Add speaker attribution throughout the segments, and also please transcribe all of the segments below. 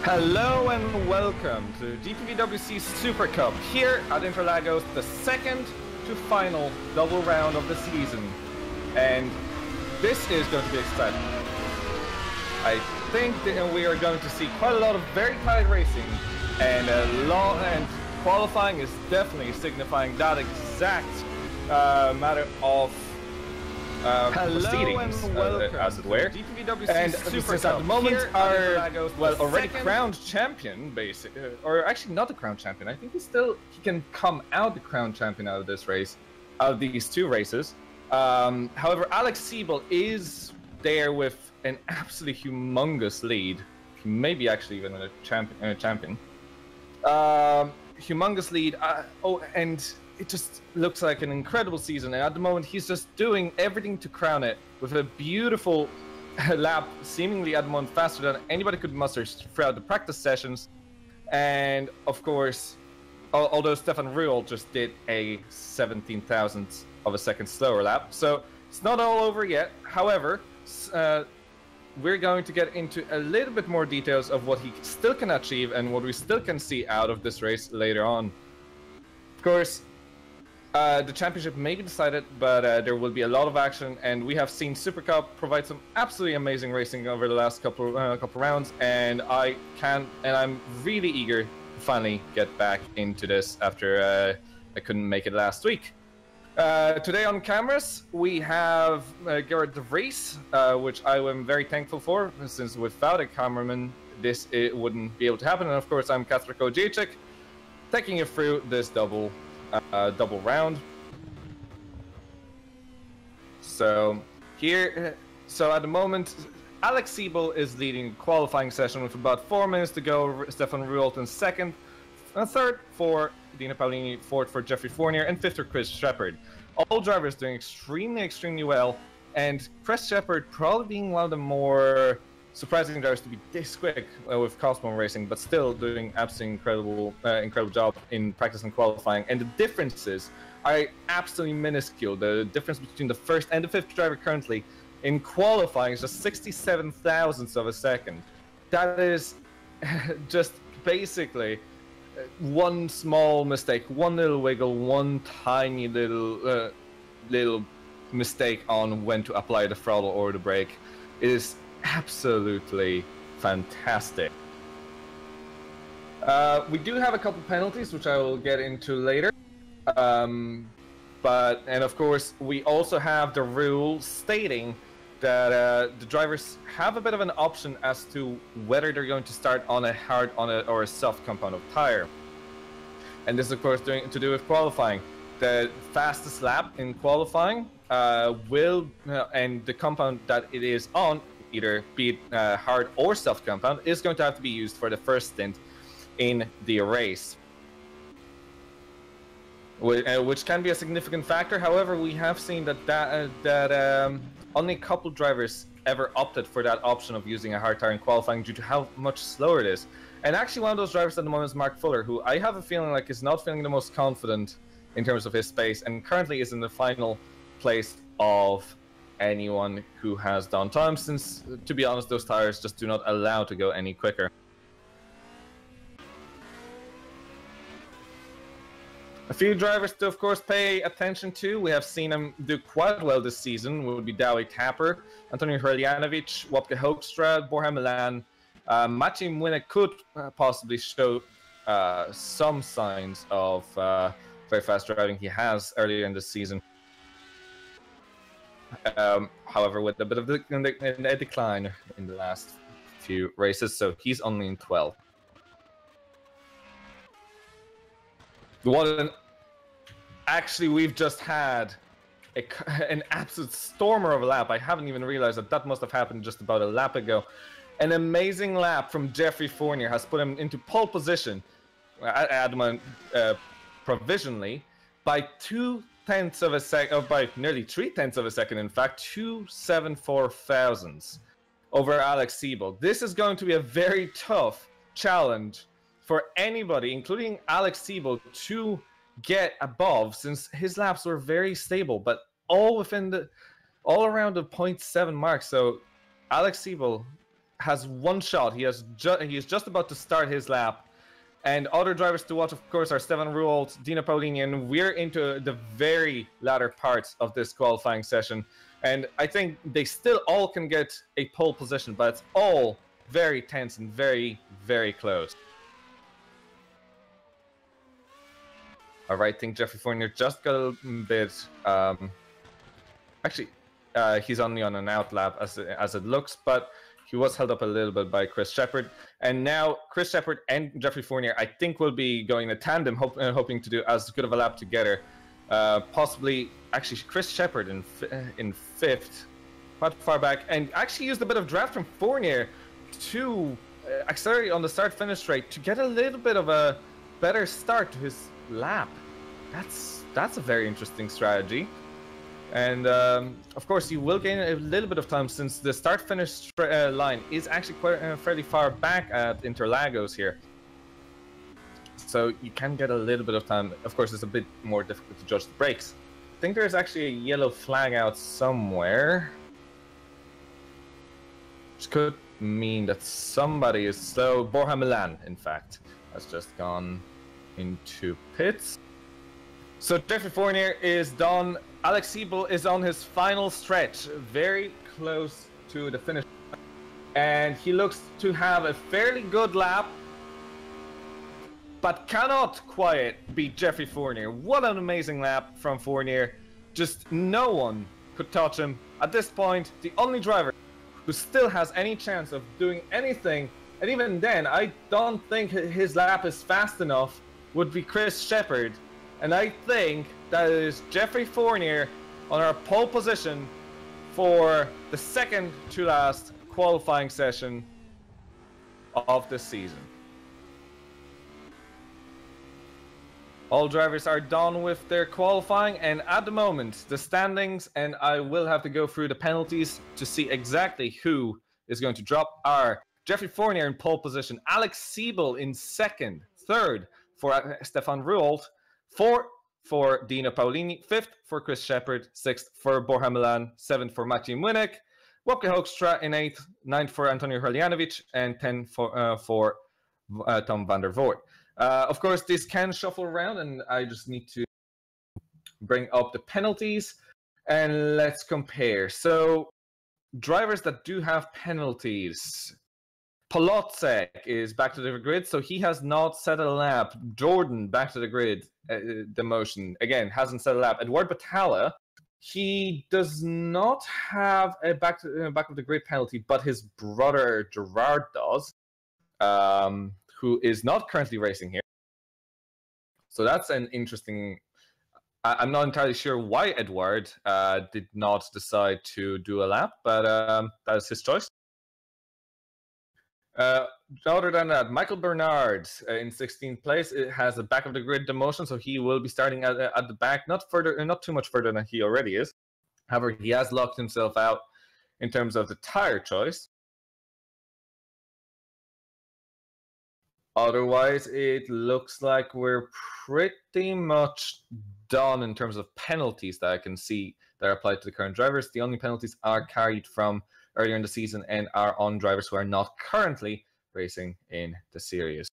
Speaker 1: Hello and welcome to GPVWC Supercup here at Interlagos, the second to final double round of the season. And this is going to be exciting. I think that we are going to see quite a lot of very tight racing, and qualifying is definitely signifying that exact matter of proceedings, as it were. And since at the moment our already crowned champion, or actually not the crowned champion, I think he can come out the crowned champion out of this race, out of these two races. However, Alex Siebel is there with an absolutely humongous lead, maybe actually even a champion. Humongous lead. And it just looks like an incredible season, and at the moment he's just doing everything to crown it with a beautiful lap, seemingly at the moment faster than anybody could muster throughout the practice sessions. And of course, although Stefan Ruhl just did a 17,000th of a second slower lap, so it's not all over yet. However, we're going to get into a little bit more details of what he still can achieve and what we still can see out of this race later on. Of course, the championship may be decided, but there will be a lot of action, and we have seen Supercup provide some absolutely amazing racing over the last couple rounds, and I'm really eager to finally get back into this after I couldn't make it last week. Today on cameras we have Gerrit de Vries, which I am very thankful for, since without a cameraman it wouldn't be able to happen. And of course I'm Kacper Kolodziejczyk, taking you through this double round. So at the moment, Alex Siebel is leading the qualifying session with about 4 minutes to go. Stefan Ruhl in second, third for Dina Paolini, fourth for Jeffrey Fournier, and fifth for Chris Shepard. All drivers doing extremely well, and Chris Shepard probably being one of the more surprising drivers to be this quick with Cosmo Racing, but still doing absolutely incredible job in practice and qualifying. And the differences are absolutely minuscule. The difference between the first and the fifth driver currently in qualifying is just 67 thousandths of a second. That is just basically one small mistake, one little wiggle, one tiny little mistake on when to apply the throttle or the brake is absolutely fantastic. We do have a couple penalties, which I will get into later. And of course, we also have the rule stating that the drivers have a bit of an option as to whether they're going to start on a hard or a soft compound of tire. And this is of course to do with qualifying. The fastest lap in qualifying and the compound that it is on, either be it hard or soft compound, is going to have to be used for the first stint in the race, which can be a significant factor. However, we have seen that only a couple drivers ever opted for that option of using a hard tire in qualifying due to how much slower it is. And actually one of those drivers at the moment is Mark Fuller, who I have a feeling like is not feeling the most confident in terms of his pace, and currently is in the final place of anyone who has downtime, since, to be honest, those tires just do not allow to go any quicker. A few drivers to, of course, pay attention to. We have seen them do quite well this season. Would be Kacper, Antonio Hreljanovic, Wopke Hoekstra, Borja Milan. Maciej Młynek could possibly show some signs of very fast driving he has earlier in the season. However, with a bit of a decline in the last few races, so he's only in 12. Actually, we've just had an absolute stormer of a lap. I haven't even realized that must have happened just about a lap ago. An amazing lap from Jeffrey Fournier has put him into pole position at the moment, provisionally, by 2/10 of a second, or by nearly 3/10 of a second, in fact, 274 thousandths over Alex Siebel. This is going to be a very tough challenge for anybody, including Alex Siebel, to get above, since his laps were very stable, but all around the 0.7 mark. So Alex Siebel has one shot. He is just about to start his lap. And other drivers to watch, of course, are Stefan Ruolt, Dino Paolini, and we're into the very latter parts of this qualifying session. And I think they still all can get a pole position, but it's all very tense and very, very close. All right, I think Jeffrey Fournier just got a bit... actually, he's only on an out lap as it looks, but he was held up a little bit by Chris Shepherd. And now Chris Shepherd and Jeffrey Fournier, I think, will be going in a tandem, hoping to do as good of a lap together. Possibly, actually, Chris Shepherd in fifth, quite far back, and actually used a bit of draft from Fournier to accelerate on the start-finish straight to get a little bit of a better start to his lap. That's a very interesting strategy. And of course, you will gain a little bit of time since the start-finish line is actually quite fairly far back at Interlagos here. So you can get a little bit of time. Of course, it's a bit more difficult to judge the brakes. I think there's actually a yellow flag out somewhere, which could mean that somebody is slow. Borja Milan, in fact, has just gone into pits. So Jeffrey Fournier is done. Alex Siebel is on his final stretch, very close to the finish. And he looks to have a fairly good lap, but cannot quite beat Jeffrey Fournier. What an amazing lap from Fournier. Just no one could touch him. At this point, the only driver who still has any chance of doing anything, and even then, I don't think his lap is fast enough, would be Chris Shepherd. And I think that is Jeffrey Fournier on our pole position for the second to last qualifying session of this season. All drivers are done with their qualifying, and at the moment, the standings, and I will have to go through the penalties to see exactly who is going to drop, are Jeffrey Fournier in pole position, Alex Siebel in second, third for Stefan Ruolt, fourth for Dino Paolini, fifth for Chris Shepherd, sixth for Borja Milan, seventh for Maciej Młynek, Wopke Hoekstra in eighth, ninth for Antonio Hurljanovic, and 10 for Tom van der Voort. Of course, this can shuffle around, and I just need to bring up the penalties, and let's compare. So, drivers that do have penalties. Polocek is back to the grid, so he has not set a lap. Jordan back to the grid, demotion. Again, hasn't set a lap. Eduard Batalla, he does not have a back of the grid penalty, but his brother Gerard does, who is not currently racing here. So that's an interesting... I'm not entirely sure why Eduard did not decide to do a lap, but that is his choice. Other than that, Michael Bernard in 16th place, it has a back of the grid demotion, so he will be starting at the back, not too much further than he already is. However, he has locked himself out in terms of the tire choice. Otherwise, it looks like we're pretty much done in terms of penalties that I can see that are applied to the current drivers. The only penalties are carried from earlier in the season and are on drivers who are not currently racing in the series.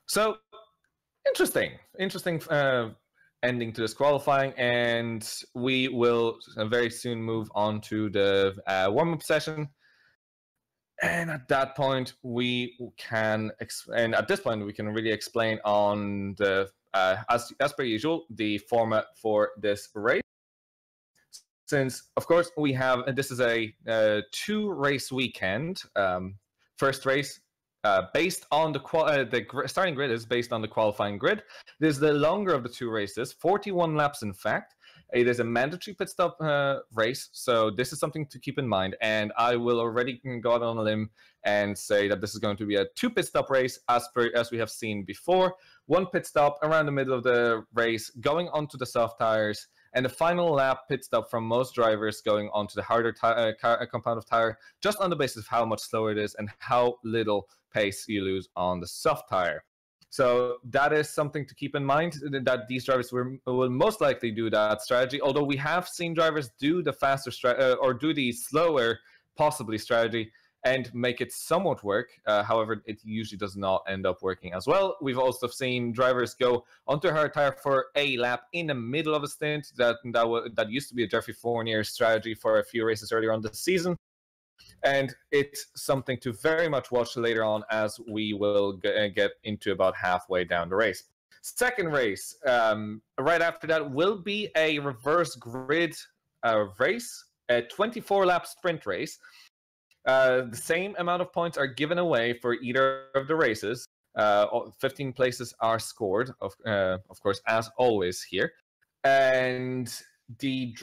Speaker 1: So, interesting ending to this qualifying, and we will very soon move on to the warm-up session. And at that point, we can, and at this point, we can really explain on the, as per usual, the format for this race. Since, of course, we have, this is a two-race weekend. First race, based on the starting grid is based on the qualifying grid. It is the longer of the two races, 41 laps in fact. It is a mandatory pit stop race, so this is something to keep in mind. And I will already go out on a limb and say that this is going to be a 2 pit stop race, as we have seen before. 1 pit stop around the middle of the race, going onto the soft tires, and the final lap pit stop from most drivers going onto the harder compound of tire, just on the basis of how much slower it is and how little pace you lose on the soft tire. So that is something to keep in mind, that these drivers will most likely do that strategy. Although we have seen drivers do the faster or do the slower, possibly strategy, and make it somewhat work. However, it usually does not end up working as well. We've also seen drivers go onto a hard tire for a lap in the middle of a stint. That used to be a Jeffrey Fournier strategy for a few races earlier on this season. And it's something to very much watch later on, as we will get into about halfway down the race. Second race, right after that, will be a reverse grid race, a 24-lap sprint race. The same amount of points are given away for either of the races. 15 places are scored, of course, as always here. And the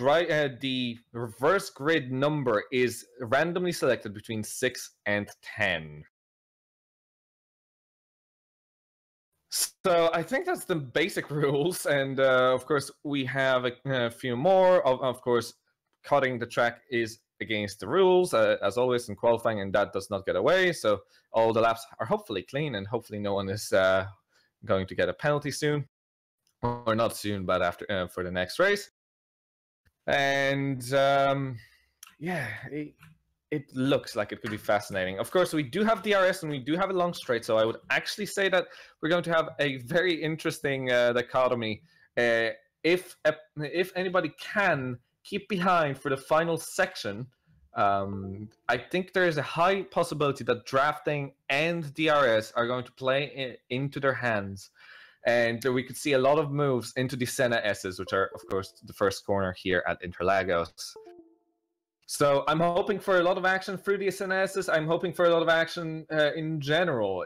Speaker 1: reverse grid number is randomly selected between 6 and 10. So I think that's the basic rules, and of course we have a few more. Of course, cutting the track is against the rules, as always in qualifying, and that does not get away. So all the laps are hopefully clean, and hopefully no one is going to get a penalty soon, or not soon, but after for the next race. And yeah, it looks like it could be fascinating. Of course, we do have DRS and we do have a long straight, so I would actually say that we're going to have a very interesting dichotomy. If anybody can keep behind for the final section, I think there is a high possibility that drafting and DRS are going to play into their hands. And we could see a lot of moves into the Senna S's, which are, of course, the first corner here at Interlagos. So I'm hoping for a lot of action through the Senna S's. I'm hoping for a lot of action in general.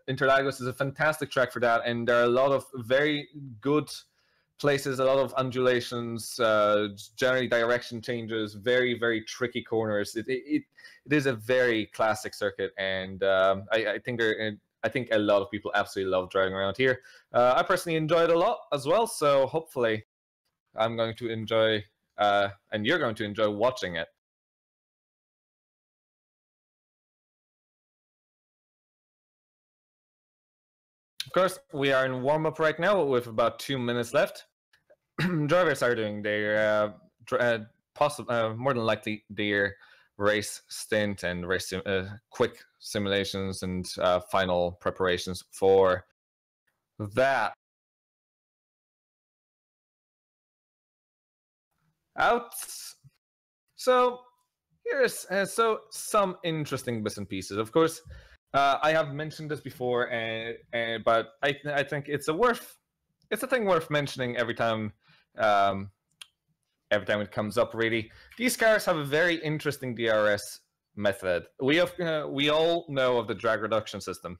Speaker 1: Interlagos is a fantastic track for that, and there are a lot of very good places, a lot of undulations, generally direction changes, very, very tricky corners. It is a very classic circuit, and I think a lot of people absolutely love driving around here. I personally enjoy it a lot as well, so hopefully I'm going to enjoy, and you're going to enjoy watching it. Of course, we are in warm-up right now with about 2 minutes left. Drivers are doing their, more than likely, their race stint and race quick simulations and final preparations for that. So here's some interesting bits and pieces. Of course, I have mentioned this before, but I think it's a thing worth mentioning every time it comes up. Really, these cars have a very interesting DRS method. We all know of the drag reduction system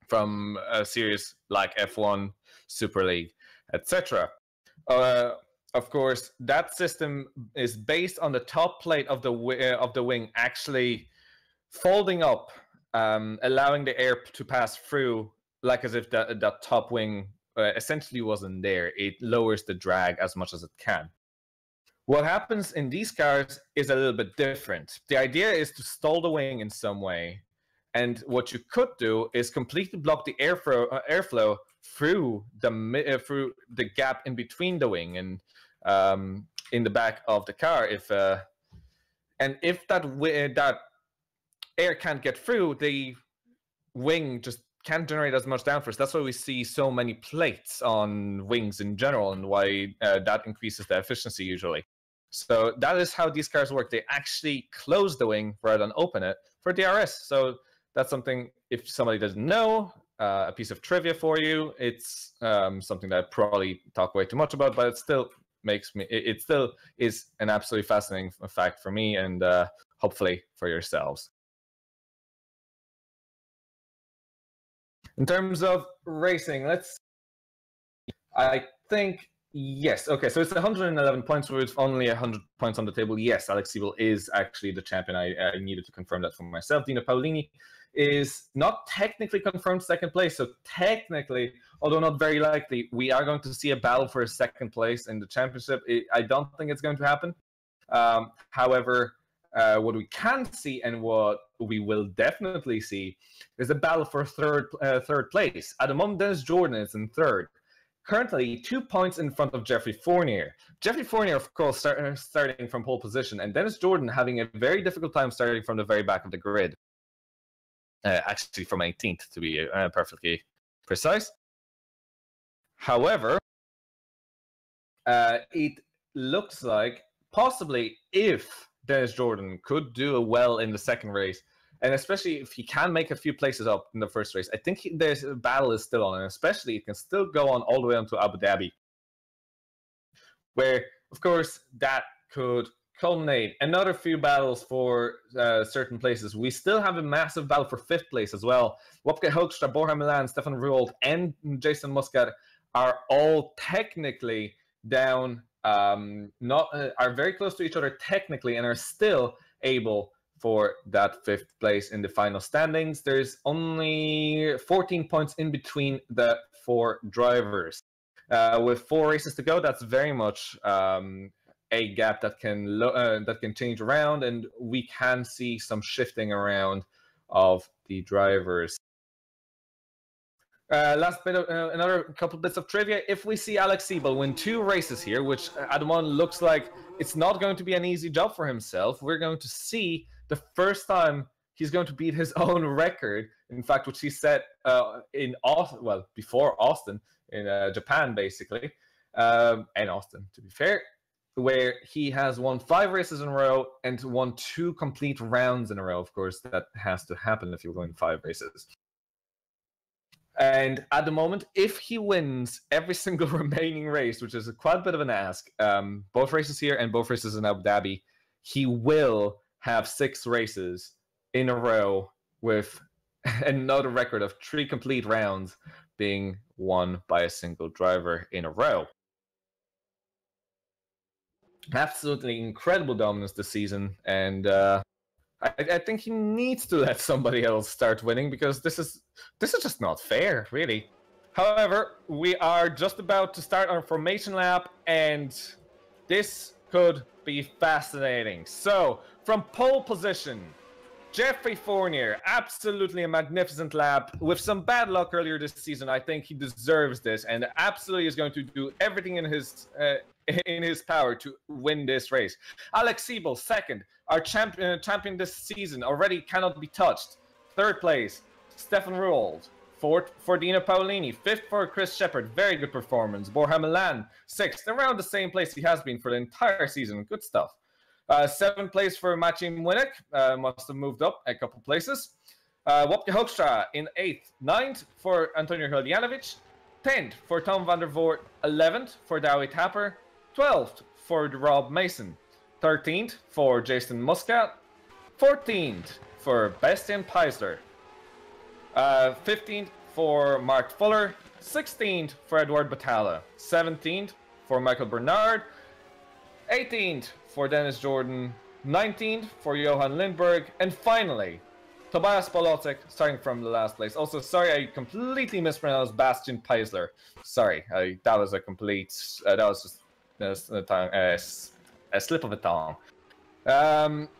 Speaker 1: from a series like F1, Super League, etc. Of course, that system is based on the top plate of the wing actually folding up, allowing the air to pass through, like as if that top wing essentially wasn't there. It lowers the drag as much as it can. What happens in these cars is a little bit different. The idea is to stall the wing in some way, and what you could do is completely block the airflow through the gap in between the wing and in the back of the car. If that air can't get through, the wing just can't generate as much downforce. That's why we see so many plates on wings in general, and why that increases the efficiency usually. So that is how these cars work. They actually close the wing rather than open it for DRS. So that's something, if somebody doesn't know, a piece of trivia for you. It's something that I probably talk way too much about, but it still is an absolutely fascinating fact for me, and hopefully for yourselves. In terms of racing, I think, yes. Okay, so it's 111 points with only 100 points on the table. Yes, Alex Siebel is actually the champion. I needed to confirm that for myself. Dino Paolini is not technically confirmed second place. So technically, although not very likely, we are going to see a battle for a second place in the championship. I don't think it's going to happen. However, what we can see and what we will definitely see is a battle for third place. At the moment, Dennis Jordan is in third, currently 2 points in front of Geoffrey Fournier. Geoffrey Fournier, of course, starting from pole position, and Dennis Jordan having a very difficult time starting from the very back of the grid. Actually, from 18th, to be perfectly precise. However, it looks like possibly if Dennis Jordan could do well in the second race, and especially if he can make a few places up in the first race, I think there's a battle is still on, and especially it can still go on all the way on to Abu Dhabi, where, of course, that could culminate another few battles for certain places. We still have a massive battle for 5th place as well. Wopke Hoekstra, Borja Milan, Stefan Ruold, and Jason Muscat are all technically down, are very close to each other technically, and are still able for that 5th place in the final standings. There's only 14 points in between the 4 drivers. With 4 races to go, that's very much a gap that can change around, and we can see some shifting around of the drivers. Last bit of another couple bits of trivia. If we see Alex Siebel win 2 races here, which at the moment looks like it's not going to be an easy job for himself, we're going to see the first time he's going to beat his own record. In fact, which he set in Austin, well, before Austin, in Japan, basically, and Austin, to be fair, where he has won 5 races in a row and won 2 complete rounds in a row. Of course, that has to happen if you're going 5 races. And at the moment, if he wins every single remaining race, which is quite a bit of an ask, both races here and both races in Abu Dhabi, he will have 6 races in a row with another record of 3 complete rounds being won by a single driver in a row. Absolutely incredible dominance this season, and I think he needs to let somebody else start winning, because this is just not fair, really. However, we are just about to start our formation lap, and this could be fascinating. So, from pole position, Geoffrey Fournier, absolutely a magnificent lap. With some bad luck earlier this season, I think he deserves this, and absolutely is going to do everything in his power to win this race. Alex Siebel, second. Our champion this season, already cannot be touched. 3rd place, Stefan Ruold. 4th for Dino Paolini. 5th for Chris Shepard. Very good performance. Borja Milan, 6th. Around the same place he has been for the entire season. Good stuff. 7th place for Maciej Młynek. Must have moved up a couple places. Wopke Hoekstra in 8th. 9th for Antonio Hrdljanovic. 10th for Tom van der Voort. 11th for Douwe Tapper. 12th for Rob Mason. 13th for Jason Muscat. 14th for Bastian Peisler. 15th for Mark Fuller. 16th for Edward Batalla. 17th for Michael Bernard. 18th for Dennis Jordan. 19th for Johan Lindberg. And finally, Tobias Polocek, starting from the last place. Also, sorry, I completely mispronounced Bastian Peisler. Sorry, that was a complete... that was just a slip of a tongue.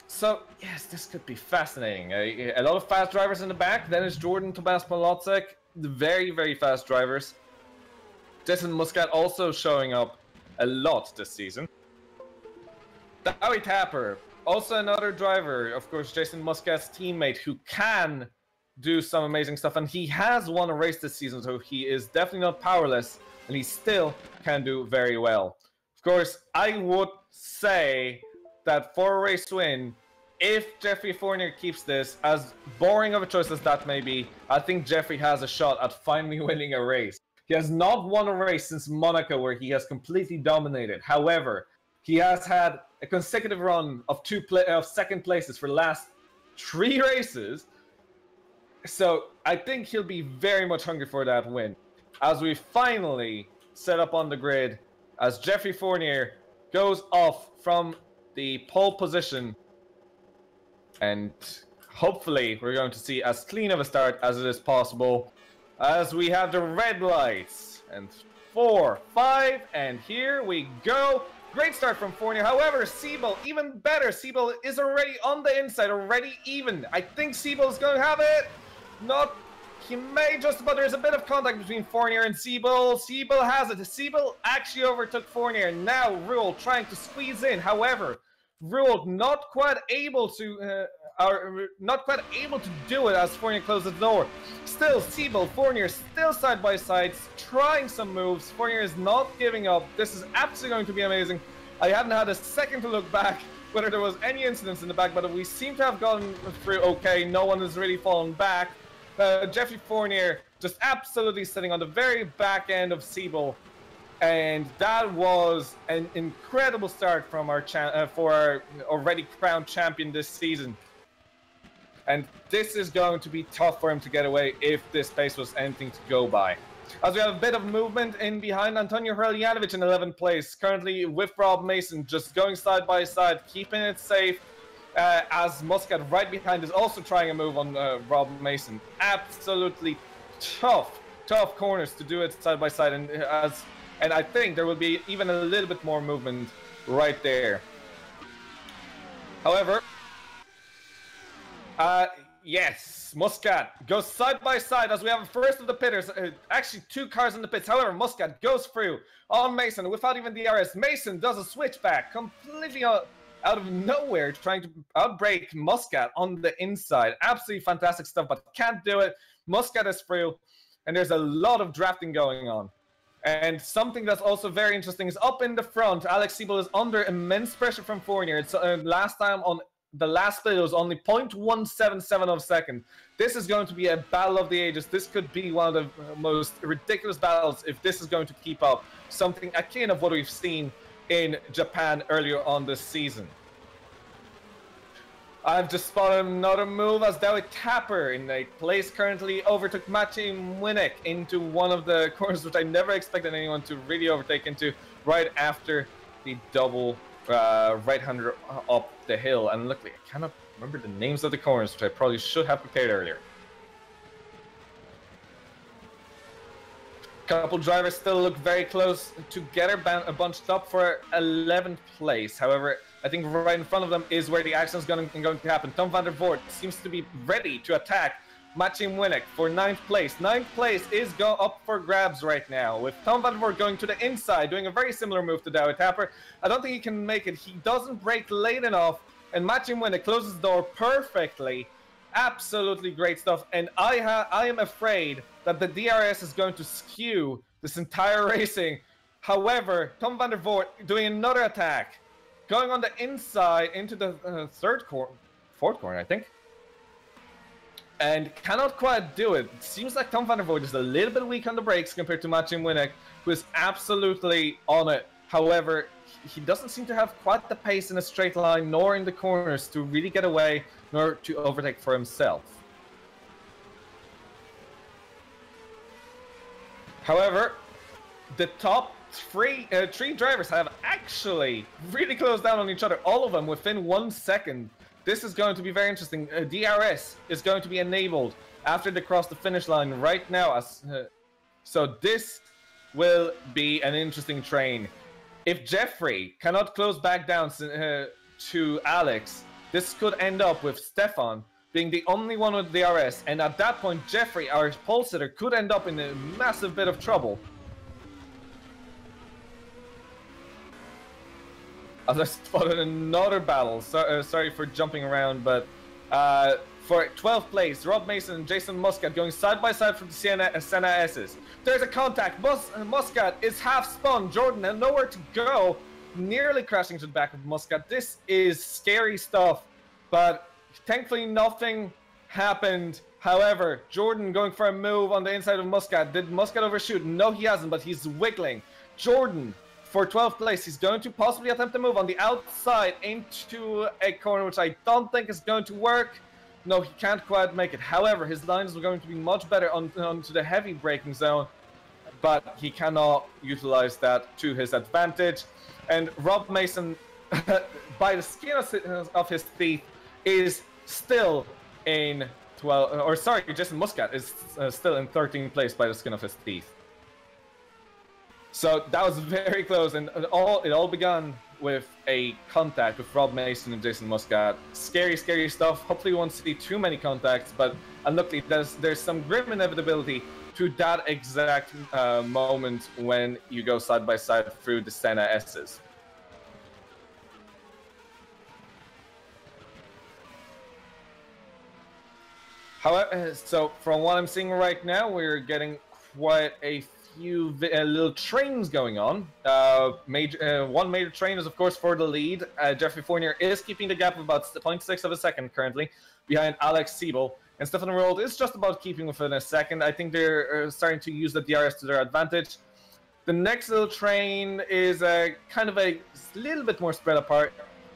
Speaker 1: So, yes, this could be fascinating. A lot of fast drivers in the back. Dennis Jordan, Tobias Polocek, very, very fast drivers. Jason Muscat also showing up a lot this season. Douwe Tapper, also another driver. Of course, Jason Muscat's teammate, who can do some amazing stuff. And he has won a race this season, so he is definitely not powerless. And he still can do very well. Of course, I would say that for a race win, if Geoffrey Fournier keeps this, as boring of a choice as that may be, I think Geoffrey has a shot at finally winning a race. He has not won a race since Monaco, where he has completely dominated. However, he has had a consecutive run of second places for the last 3 races. So I think he'll be very much hungry for that win. As we finally set up on the grid, as Geoffrey Fournier goes off from the pole position, and hopefully we're going to see as clean of a start as it is possible, as we have the red lights, and 4, 5, and here we go. Great start from Fournier. However, Siebel, even better. Siebel is already on the inside, already even. I think Siebel is going to have it. Not. He may just about. There's a bit of contact between Fournier and Siebel. Siebel has it. Siebel actually overtook Fournier. Now Rule trying to squeeze in. However, Rule not quite able to do it as Fournier closes the door. Still, Siebel, Fournier still side by side, trying some moves. Fournier is not giving up. This is absolutely going to be amazing. I haven't had a second to look back whether there was any incidents in the back, but we seem to have gone through okay. No one has really fallen back. Jeffrey Fournier just absolutely sitting on the very back end of Siebel. And that was an incredible start from our for our already crowned champion this season. And this is going to be tough for him to get away if this pace was anything to go by. As we have a bit of movement in behind, Antonio Hreljanovic in 11th place, currently with Rob Mason, just going side by side, keeping it safe. As Muscat right behind is also trying a move on Rob Mason. Absolutely tough corners to do it side by side, and I think there will be even a little bit more movement right there. However, yes, Muscat goes side by side as we have a first of the pitters. Actually, 2 cars in the pits. However, Muscat goes through on Mason without even DRS. Mason does a switchback completely out of nowhere, trying to outbrake Muscat on the inside. Absolutely fantastic stuff, but can't do it. Muscat is through, and there's a lot of drafting going on. And something that's also very interesting is up in the front, Alex Siebel is under immense pressure from Fournier. It's last time on the last split, it was only 0.177 of a second. This is going to be a battle of the ages. This could be one of the most ridiculous battles if this is going to keep up. Something akin of what we've seen in Japan earlier on this season. I've just spotted another move as Kacper in 8th place currently overtook Maciej Młynek into one of the corners which I never expected anyone to really overtake into right after the double right-hander up the hill. And luckily, I cannot remember the names of the corners, which I probably should have prepared earlier. Couple drivers still look very close together, bunched up for 11th place. However, I think right in front of them is where the action is going to happen. Tom van der Voort seems to be ready to attack Maciej Młynek for 9th place. 9th place is up for grabs right now, with Tom van der Voort going to the inside, doing a very similar move to Kacper. I don't think he can make it. He doesn't brake late enough, and Maciej Młynek closes the door perfectly. Absolutely great stuff, and I am afraid that the DRS is going to skew this entire racing. However, Tom van der Voort doing another attack, going on the inside into the fourth corner, I think, and cannot quite do it. It seems like Tom van der Voort is a little bit weak on the brakes compared to Maciej Młynek, who is absolutely on it. However, he doesn't seem to have quite the pace in a straight line, nor in the corners to really get away, nor to overtake for himself. However, the top three drivers have actually really closed down on each other, all of them within 1 second. This is going to be very interesting. DRS is going to be enabled after they cross the finish line right now. So this will be an interesting train. If Jeffrey cannot close back down to Alex, this could end up with Stefan being the only one with DRS, and at that point, Jeffrey, our pole sitter, could end up in a massive bit of trouble. As I spotted another battle, sorry for jumping around, but for 12th place, Rob Mason and Jason Muscat going side by side from the Senna S's. There's a contact. Muscat is half spun. Jordan had nowhere to go, nearly crashing to the back of Muscat. This is scary stuff, but thankfully nothing happened. However, Jordan going for a move on the inside of Muscat. Did Muscat overshoot? No, he hasn't, but he's wiggling. Jordan, for 12th place, he's going to possibly attempt to move on the outside into a corner, which I don't think is going to work. No, he can't quite make it. However, his lines are going to be much better onto the heavy braking zone, but he cannot utilize that to his advantage. And Rob Mason, by the skin of his teeth, is still in 12, or sorry, Jason Muscat is still in 13th place by the skin of his teeth. So that was very close, and it all began with a contact with Rob Mason and Jason Muscat. Scary, scary stuff. Hopefully we won't see too many contacts, but unluckily there's some grim inevitability to that exact moment when you go side by side through the Senna S's. However, so from what I'm seeing right now, we're getting quite a few little trains going on. One major train is, of course, for the lead. Jeffrey Fournier is keeping the gap of about 0.6 of a second currently behind Alex Siebel. And Stefan Rold is just about keeping within a second. I think they're starting to use the DRS to their advantage. The next little train is kind of a little bit more spread apart.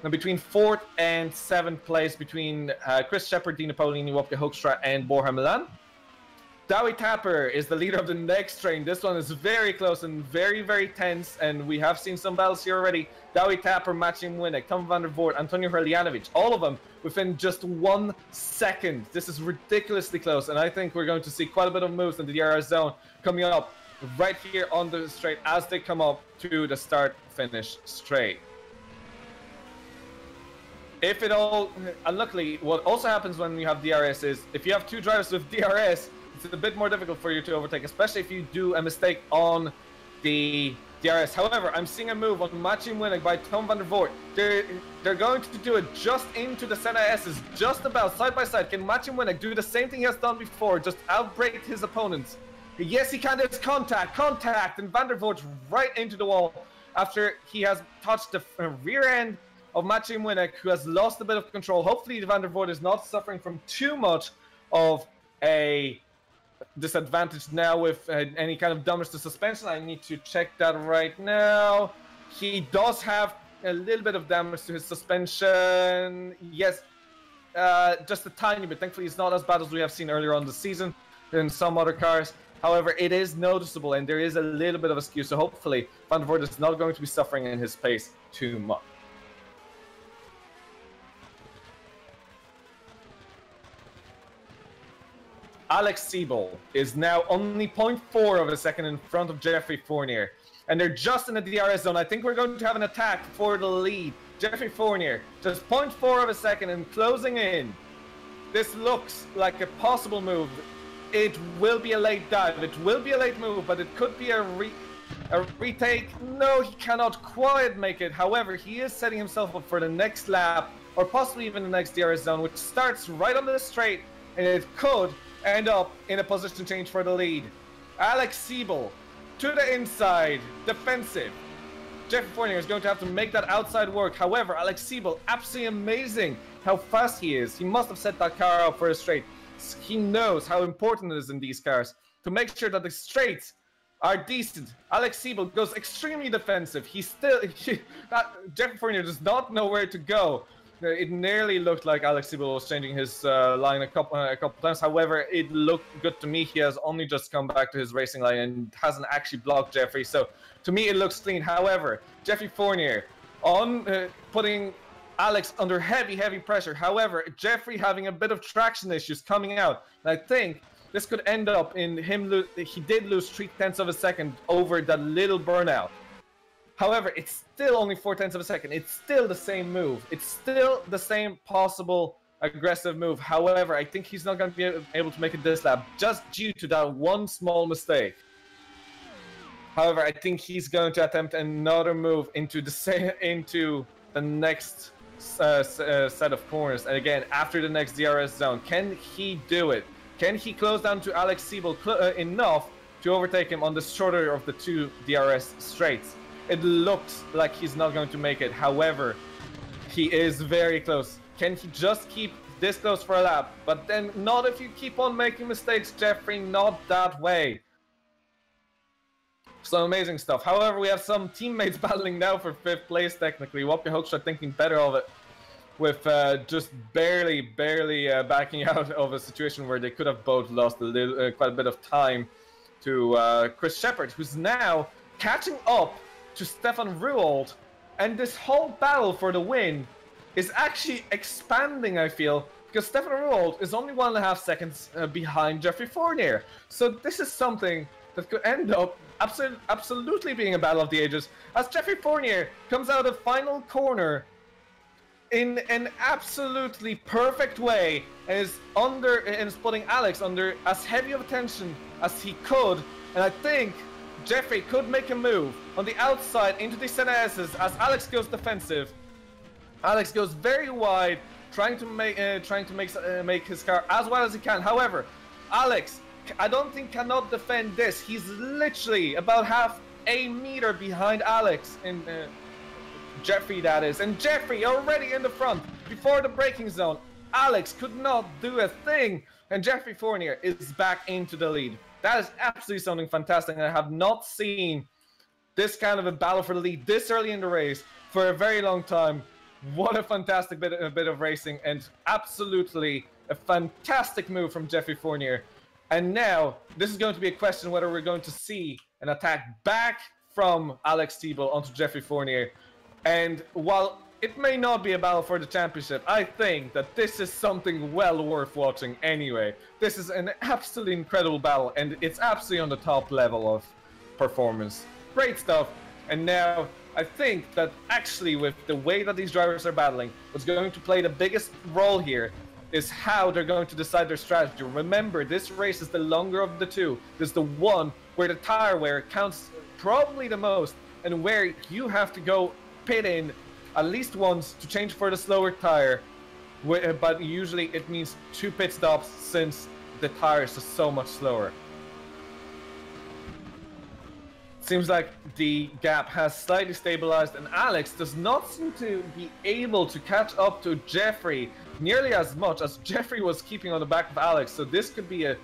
Speaker 1: Between 4th and 7th place between Chris Shepard, Dina Paulini, Wopke Hoekstra, and Borja Milan. Douwe Tapper is the leader of the next train. This one is very close and very, very tense, and we have seen some battles here already. Douwe Tapper, Maciej Młynek, Tom van der Voort, Antonio Herlianovic, all of them within just 1 second. This is ridiculously close, and I think we're going to see quite a bit of moves in the DRS zone coming up right here on the straight as they come up to the start-finish straight. If it all, unluckily, what also happens when you have DRS is, if you have two drivers with DRS, it's a bit more difficult for you to overtake, especially if you do a mistake on the DRS. However, I'm seeing a move on Maciej Młynek by Tom van der Voort. They're going to do it just into the Senna S's, just about side by side. Can Maciej Młynek do the same thing he has done before, just outbrake his opponents? Yes, he can. There's contact, and van der Voort right into the wall after he has touched the rear end of Maciej Młynek, who has lost a bit of control. Hopefully, van der Voort is not suffering from too much of a disadvantage now with any kind of damage to suspension. I need to check that right now. He does have a little bit of damage to his suspension. Yes, just a tiny bit. Thankfully, it's not as bad as we have seen earlier on the season in some other cars. However, it is noticeable, and there is a little bit of a skew. So hopefully, van der Voort is not going to be suffering in his pace too much. Alex Siebel is now only 0.4 of a second in front of Jeffrey Fournier. And they're just in the DRS zone. I think we're going to have an attack for the lead. Jeffrey Fournier, just 0.4 of a second and closing in. This looks like a possible move. It will be a late dive. It will be a late move, but it could be a retake. No, he cannot quite make it. However, he is setting himself up for the next lap, or possibly even the next DRS zone, which starts right on the straight, and it could end up in a position change for the lead. Alex Siebel to the inside, defensive. Jeffrey Fournier is going to have to make that outside work. However, Alex Siebel, absolutely amazing how fast he is. He must have set that car up for a straight. He knows how important it is in these cars to make sure that the straights are decent. Alex Siebel goes extremely defensive. Jeffrey Fournier does not know where to go. It nearly looked like Alex Siebel was changing his line a couple times. However, it looked good to me. He has only just come back to his racing line and hasn't actually blocked Jeffrey. So to me, it looks clean. However, Jeffrey Fournier on putting Alex under heavy pressure. However, Jeffrey having a bit of traction issues coming out. And I think this could end up in him. He did lose 0.3 of a second over that little burnout. However, it's still only 0.4 of a second. It's still the same move. It's still the same possible aggressive move. However, I think he's not going to be able to make it this lap just due to that one small mistake. However, I think he's going to attempt another move into the next set of corners. And again, after the next DRS zone, can he do it? Can he close down to Alex Siebel enough to overtake him on the shorter of the two DRS straights? It looks like he's not going to make it. However, he is very close. Can he just keep this close for a lap? But then not if you keep on making mistakes, Jeffrey, not that way. Some amazing stuff. However, we have some teammates battling now for 5th place technically. Wopke Hoekstra thinking better of it with just barely backing out of a situation where they could have both lost quite a bit of time to Chris Shepard, who's now catching up to Stefan Ruold, and this whole battle for the win is actually expanding, I feel, because Stefan Ruold is only 1.5 seconds behind Jeffrey Fournier. So this is something that could end up absolutely being a battle of the ages, as Jeffrey Fournier comes out of the final corner in an absolutely perfect way and is putting Alex under as heavy of attention as he could. And I think Jeffrey could make a move on the outside into the S's as Alex goes defensive. Alex goes very wide, trying to make his car as well as he can. However, Alex, I don't think cannot defend this. He's literally about half a meter behind Alex in Jeffrey, that is. And Jeffrey already in the front before the braking zone. Alex could not do a thing, and Jeffrey Fournier is back into the lead. That is absolutely something fantastic, and I have not seen this kind of a battle for the lead this early in the race for a very long time. What a fantastic bit of racing, and absolutely a fantastic move from Jeffrey Fournier. And now, this is going to be a question whether we're going to see an attack back from Alex Thibault onto Jeffrey Fournier. And while it may not be a battle for the championship, I think that this is something well worth watching anyway. This is an absolutely incredible battle, and it's absolutely on the top level of performance. Great stuff. And now, I think that actually with the way that these drivers are battling, what's going to play the biggest role here is how they're going to decide their strategy. Remember, this race is the longer of the two. This is the one where the tire wear counts probably the most, and where you have to go pit in at least once to change for the slower tire. But usually it means 2 pit stops since the tire is just so much slower. Seems like the gap has slightly stabilized, and Alex does not seem to be able to catch up to Jeffrey nearly as much as Jeffrey was keeping on the back of Alex, so this could be a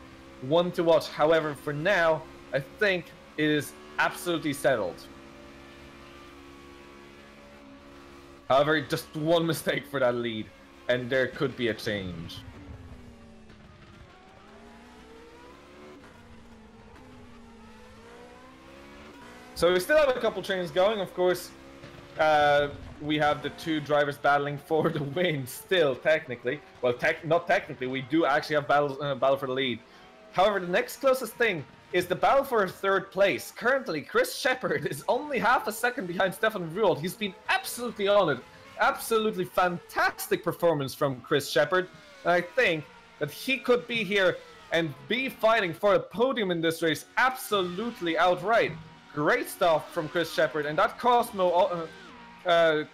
Speaker 1: one to watch. However, for now, I think it is absolutely settled. However, just one mistake for that lead, and there could be a change. So we still have a couple trains going, of course. We have the 2 drivers battling for the win still, technically. Well, not technically, we do actually have battle for the lead. However, the next closest thing is the battle for 3rd place. Currently, Chris Shepard is only half a second behind Stefan Ruold. He's been absolutely on it. Absolutely fantastic performance from Chris Shepard. And I think that he could be here and be fighting for a podium in this race absolutely outright. Great stuff from Chris Shepard, and that Cosmo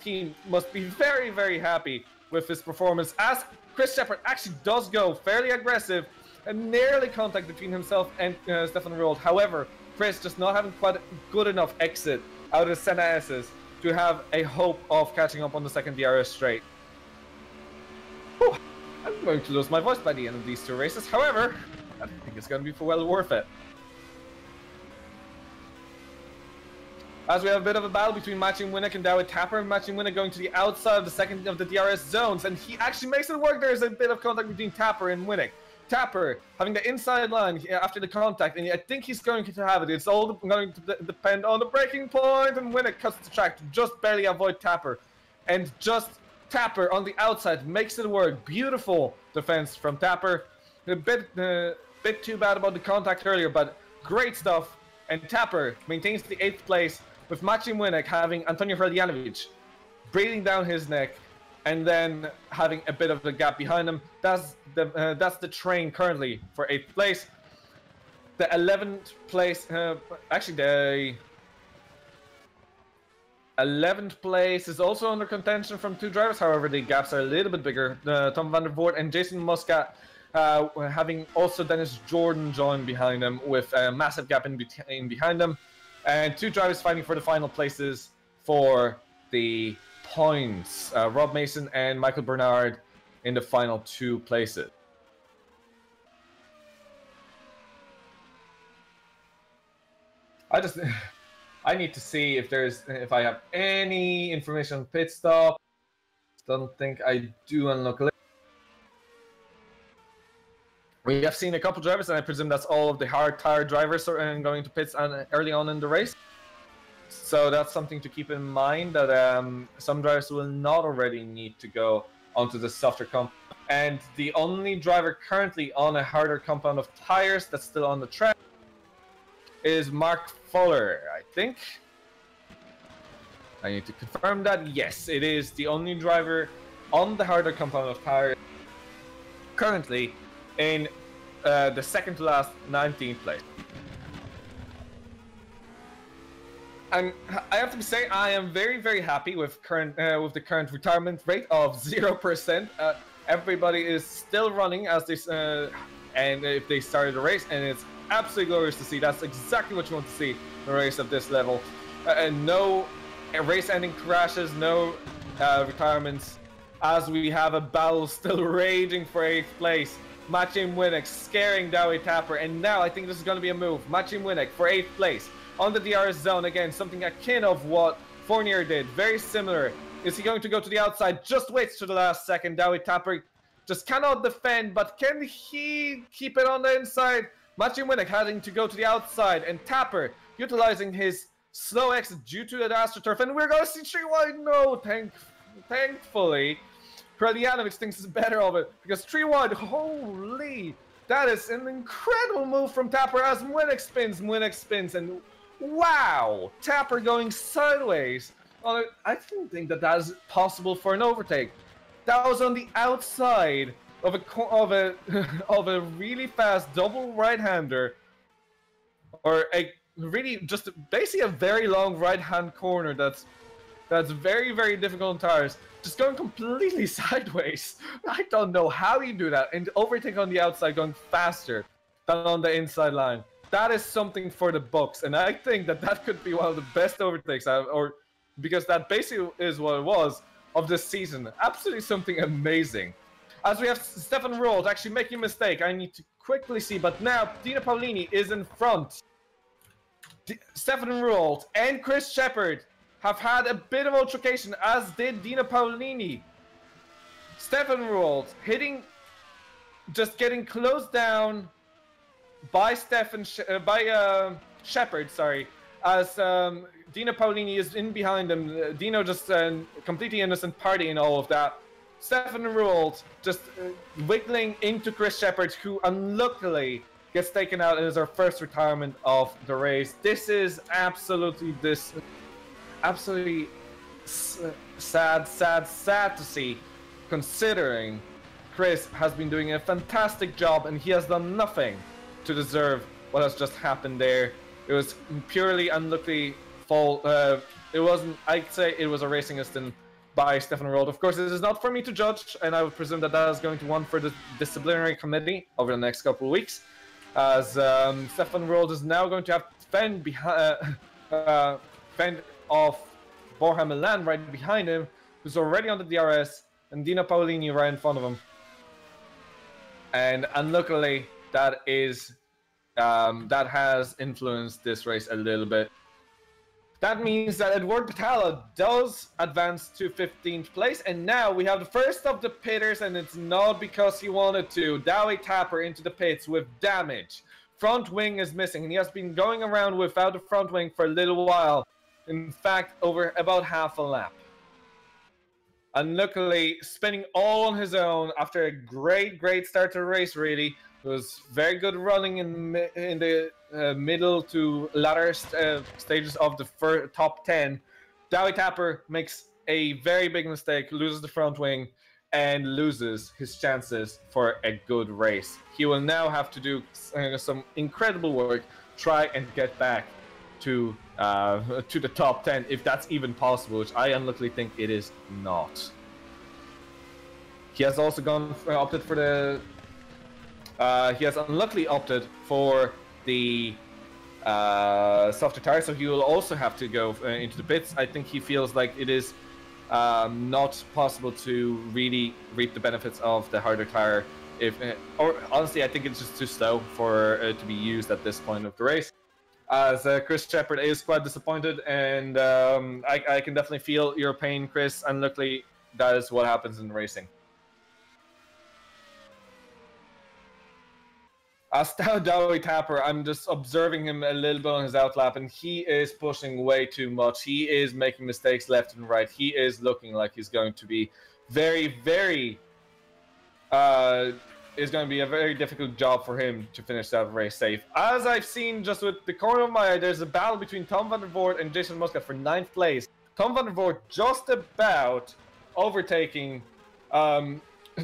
Speaker 1: team must be very, very happy with his performance, as Chris Shepard actually does go fairly aggressive and nearly contact between himself and Stefan Ruold. However, Chris just not having quite a good enough exit out of the Senna S's to have a hope of catching up on the second DRS straight. Whew, I'm going to lose my voice by the end of these 2 races. However, I think it's going to be well worth it. As we have a bit of a battle between Matching Winnick and David Tapper. Matching Winnick going to the outside of the second of the DRS zones, and he actually makes it work. There's a bit of contact between Tapper and Winnick. Tapper having the inside line after the contact, and I think he's going to have it. It's all going to depend on the braking point, and Winnick cuts the track to just barely avoid Tapper. And just Tapper on the outside makes it work. Beautiful defense from Tapper. A bit too bad about the contact earlier, but great stuff. And Tapper maintains the 8th place, with Matching Winnick having Antonio Hrdjanovic breathing down his neck, and then having a bit of a gap behind him. That's the train currently for 8th place. The 11th place, actually the 11th place is also under contention from 2 drivers. However, the gaps are a little bit bigger. Tom van der Voort and Jason Muscat having also Dennis Jordan join behind them, with a massive gap in behind them. And 2 drivers fighting for the final places for the points. Rob Mason and Michael Bernard in the final 2 places. I need to see if I have any information on pit stop. Don't think I do, unluckily. We have seen a couple drivers, and I presume that's all of the hard tire drivers going to pits early on in the race. So that's something to keep in mind, that some drivers will not already need to go onto the softer compound. And the only driver currently on a harder compound of tires that's still on the track is Mark Fuller, I think. I need to confirm that. Yes, it is the only driver on the harder compound of tires currently in the second to last 19th place. And I have to say, I am very, very happy with the current retirement rate of 0%. Everybody is still running as this, and if they started a race, and it's absolutely glorious to see. That's exactly what you want to see in a race at this level. No race-ending crashes, no retirements, as we have a battle still raging for 8th place. Maciej Winnick scaring Dowie Tapper, and now I think this is going to be a move. Maciej Winnick for 8th place on the DRS zone again, something akin of what Fournier did, very similar. Is he going to go to the outside? Just waits to the last second. Dowie Tapper just cannot defend, but can he keep it on the inside? Maciej Winnick having to go to the outside, and Tapper utilizing his slow exit due to the AstroTurf, and we're going to see 3 wide. No, thankfully, Kolodziejczyk thinks it's better of it, because 3 wide, holy, that is an incredible move from Tapper as Winnick spins, and wow, Tapper going sideways. I didn't think that is possible for an overtake. That was on the outside of a really fast double right-hander, or a really just basically a very long right-hand corner that's very, very difficult on tires. Just going completely sideways. I don't know how you do that, and overtake on the outside going faster than on the inside line. That is something for the books, and I think that could be one of the best overtakes because that basically is what it was of this season. Absolutely something amazing. As we have Stefan Rold actually making a mistake. I need to quickly see, but now Dino Paolini is in front. Stefan Rold and Chris Shepard have had a bit of altercation, as did Dino Paolini. Stefan Rold just getting closed down by Shepard, sorry, as Dino Paolini is in behind him. Dino just completely innocent party in all of that. Stefan Rold just wiggling into Chris Shepard, who unluckily gets taken out and is our first retirement of the race. This is absolutely sad to see, considering Chris has been doing a fantastic job and he has done nothing to deserve what has just happened there. It was purely unlucky fault. It wasn't. I'd say it was a racing incident by Stefan Rold. Of course, it is not for me to judge, and I would presume that is going to one for the disciplinary committee over the next couple of weeks, as Stefan Rold is now going to have to fend off Borja Milan right behind him, who's already on the DRS, and Dino Paolini right in front of him. And unluckily, that has influenced this race a little bit. That means that Edward Patala does advance to 15th place, and now we have the first of the pitters, and it's not because he wanted to. Dowie Tapper into the pits with damage. Front wing is missing, and he has been going around without the front wing for a little while. In fact, over about half a lap. Unluckily, spinning all on his own after a great start to the race, really. It was very good running in the middle to latter stages of the top 10. Dowie Tapper makes a very big mistake, loses the front wing, and loses his chances for a good race. He will now have to do some incredible work, try and get back to the top 10, if that's even possible, which I unluckily think it is not. He has also opted for the... he has unluckily opted for the softer tire, so he will also have to go into the pits. I think he feels like it is not possible to really reap the benefits of the harder tire. Or honestly, I think it's just too slow for it to be used at this point of the race. As Chris Shepard is quite disappointed, and I can definitely feel your pain, Chris. Unluckily, that is what happens in racing. As Dowie Tapper, I'm just observing him a little bit on his outlap, and he is pushing way too much. He is making mistakes left and right. He is looking like he's going to be very, very is going to be a very difficult job for him to finish that race safe. As I've seen just with the corner of my eye, there's a battle between Tom van der Voort and Jason Muscat for 9th place. Tom van der Voort just about overtaking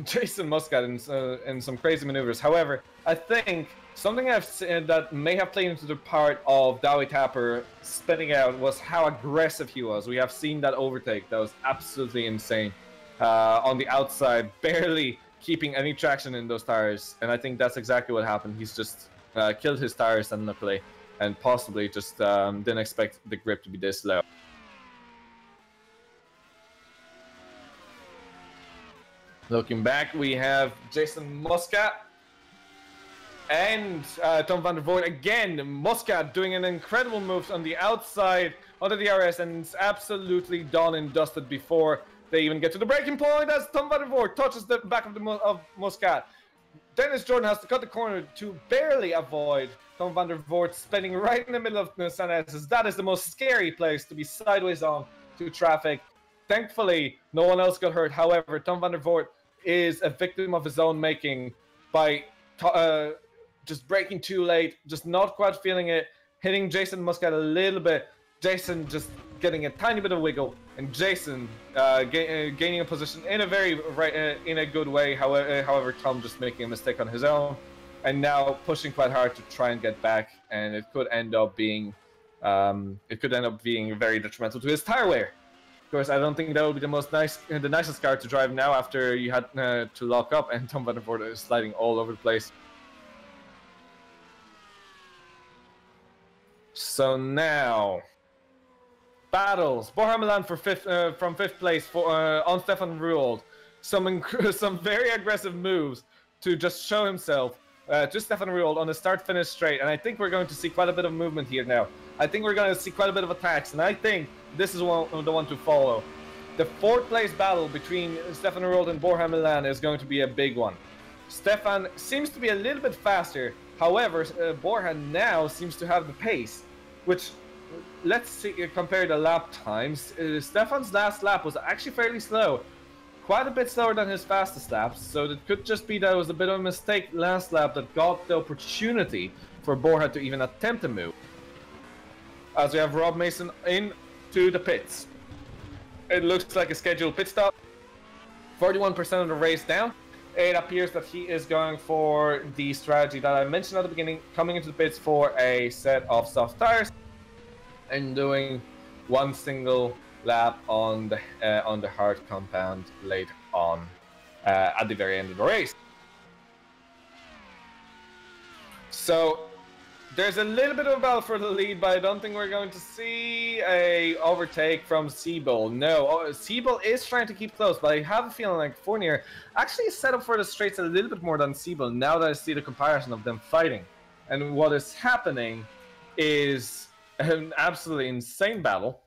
Speaker 1: Jason Muscat in some crazy maneuvers. However, I think something I've seen that may have played into the part of Douwe Tapper spinning out was how aggressive he was. We have seen that overtake. That was absolutely insane. On the outside, barely keeping any traction in those tires. And I think that's exactly what happened. He's just killed his tires unluckily, and possibly just didn't expect the grip to be this low. Looking back, we have Jason Muscat and Tom van der Voort again. Muscat doing an incredible move on the outside of the DRS, and it's absolutely done and dusted before they even get to the breaking point as Tom van der Voort touches the back of Muscat. Dennis Jordan has to cut the corner to barely avoid Tom van der Voort spinning right in the middle of the San Esses. That is the most scary place to be sideways on to traffic. Thankfully, no one else got hurt. However, Tom van der Voort is a victim of his own making by just braking too late, just not quite feeling it, hitting Jason Muscat a little bit. Jason just getting a tiny bit of wiggle, and Jason gaining a position in a in a good way. However, Tom just making a mistake on his own, and now pushing quite hard to try and get back, and it could end up being very detrimental to his tire wear. Of course, I don't think that would be the nicest car to drive now after you had to lock up, and Tom van der Voort is sliding all over the place. So now, battles. Borja Milan for from 5th place on Stefan Ruold. Some very aggressive moves to just show himself to Stefan Ruold on the start-finish straight, and I think we're going to see quite a bit of movement here now. I think we're going to see quite a bit of attacks, and I think this is the one to follow. The 4th place battle between Stefan Ruold and Borja Milan is going to be a big one. Stefan seems to be a little bit faster. However, Borja now seems to have the pace, which, let's see, compare the lap times. Stefan's last lap was actually fairly slow, quite a bit slower than his fastest laps, so it could just be that it was a bit of a mistake last lap that got the opportunity for Borja to even attempt a move. As we have Rob Mason into the pits. It looks like a scheduled pit stop. 41% of the race down. It appears that he is going for the strategy that I mentioned at the beginning, coming into the pits for a set of soft tires and doing one single lap on the hard compound late on at the very end of the race. So there's a little bit of a battle for the lead, but I don't think we're going to see a overtake from Siebel. No, Siebel is trying to keep close, but I have a feeling like Fournier actually is set up for the straights a little bit more than Siebel now that I see the comparison of them fighting. And what is happening is an absolutely insane battle.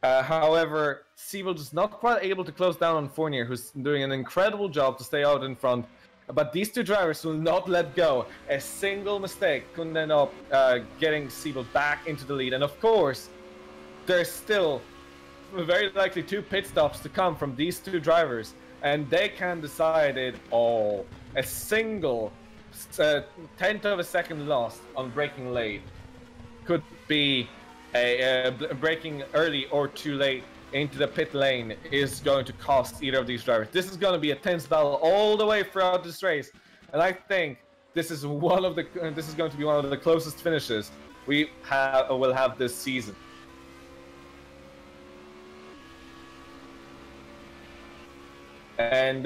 Speaker 1: However, Siebel just not quite able to close down on Fournier, who's doing an incredible job to stay out in front. But these two drivers will not let go. A single mistake could end up getting Siebel back into the lead. And of course, there's still very likely 2 pit stops to come from these two drivers. And they can decide it all. A single 10th of a second loss on braking late could be a braking early or too late into the pit lane is going to cost either of these drivers. This is going to be a tense battle all the way throughout this race, and I think this is going to be one of the closest finishes we will have this season. And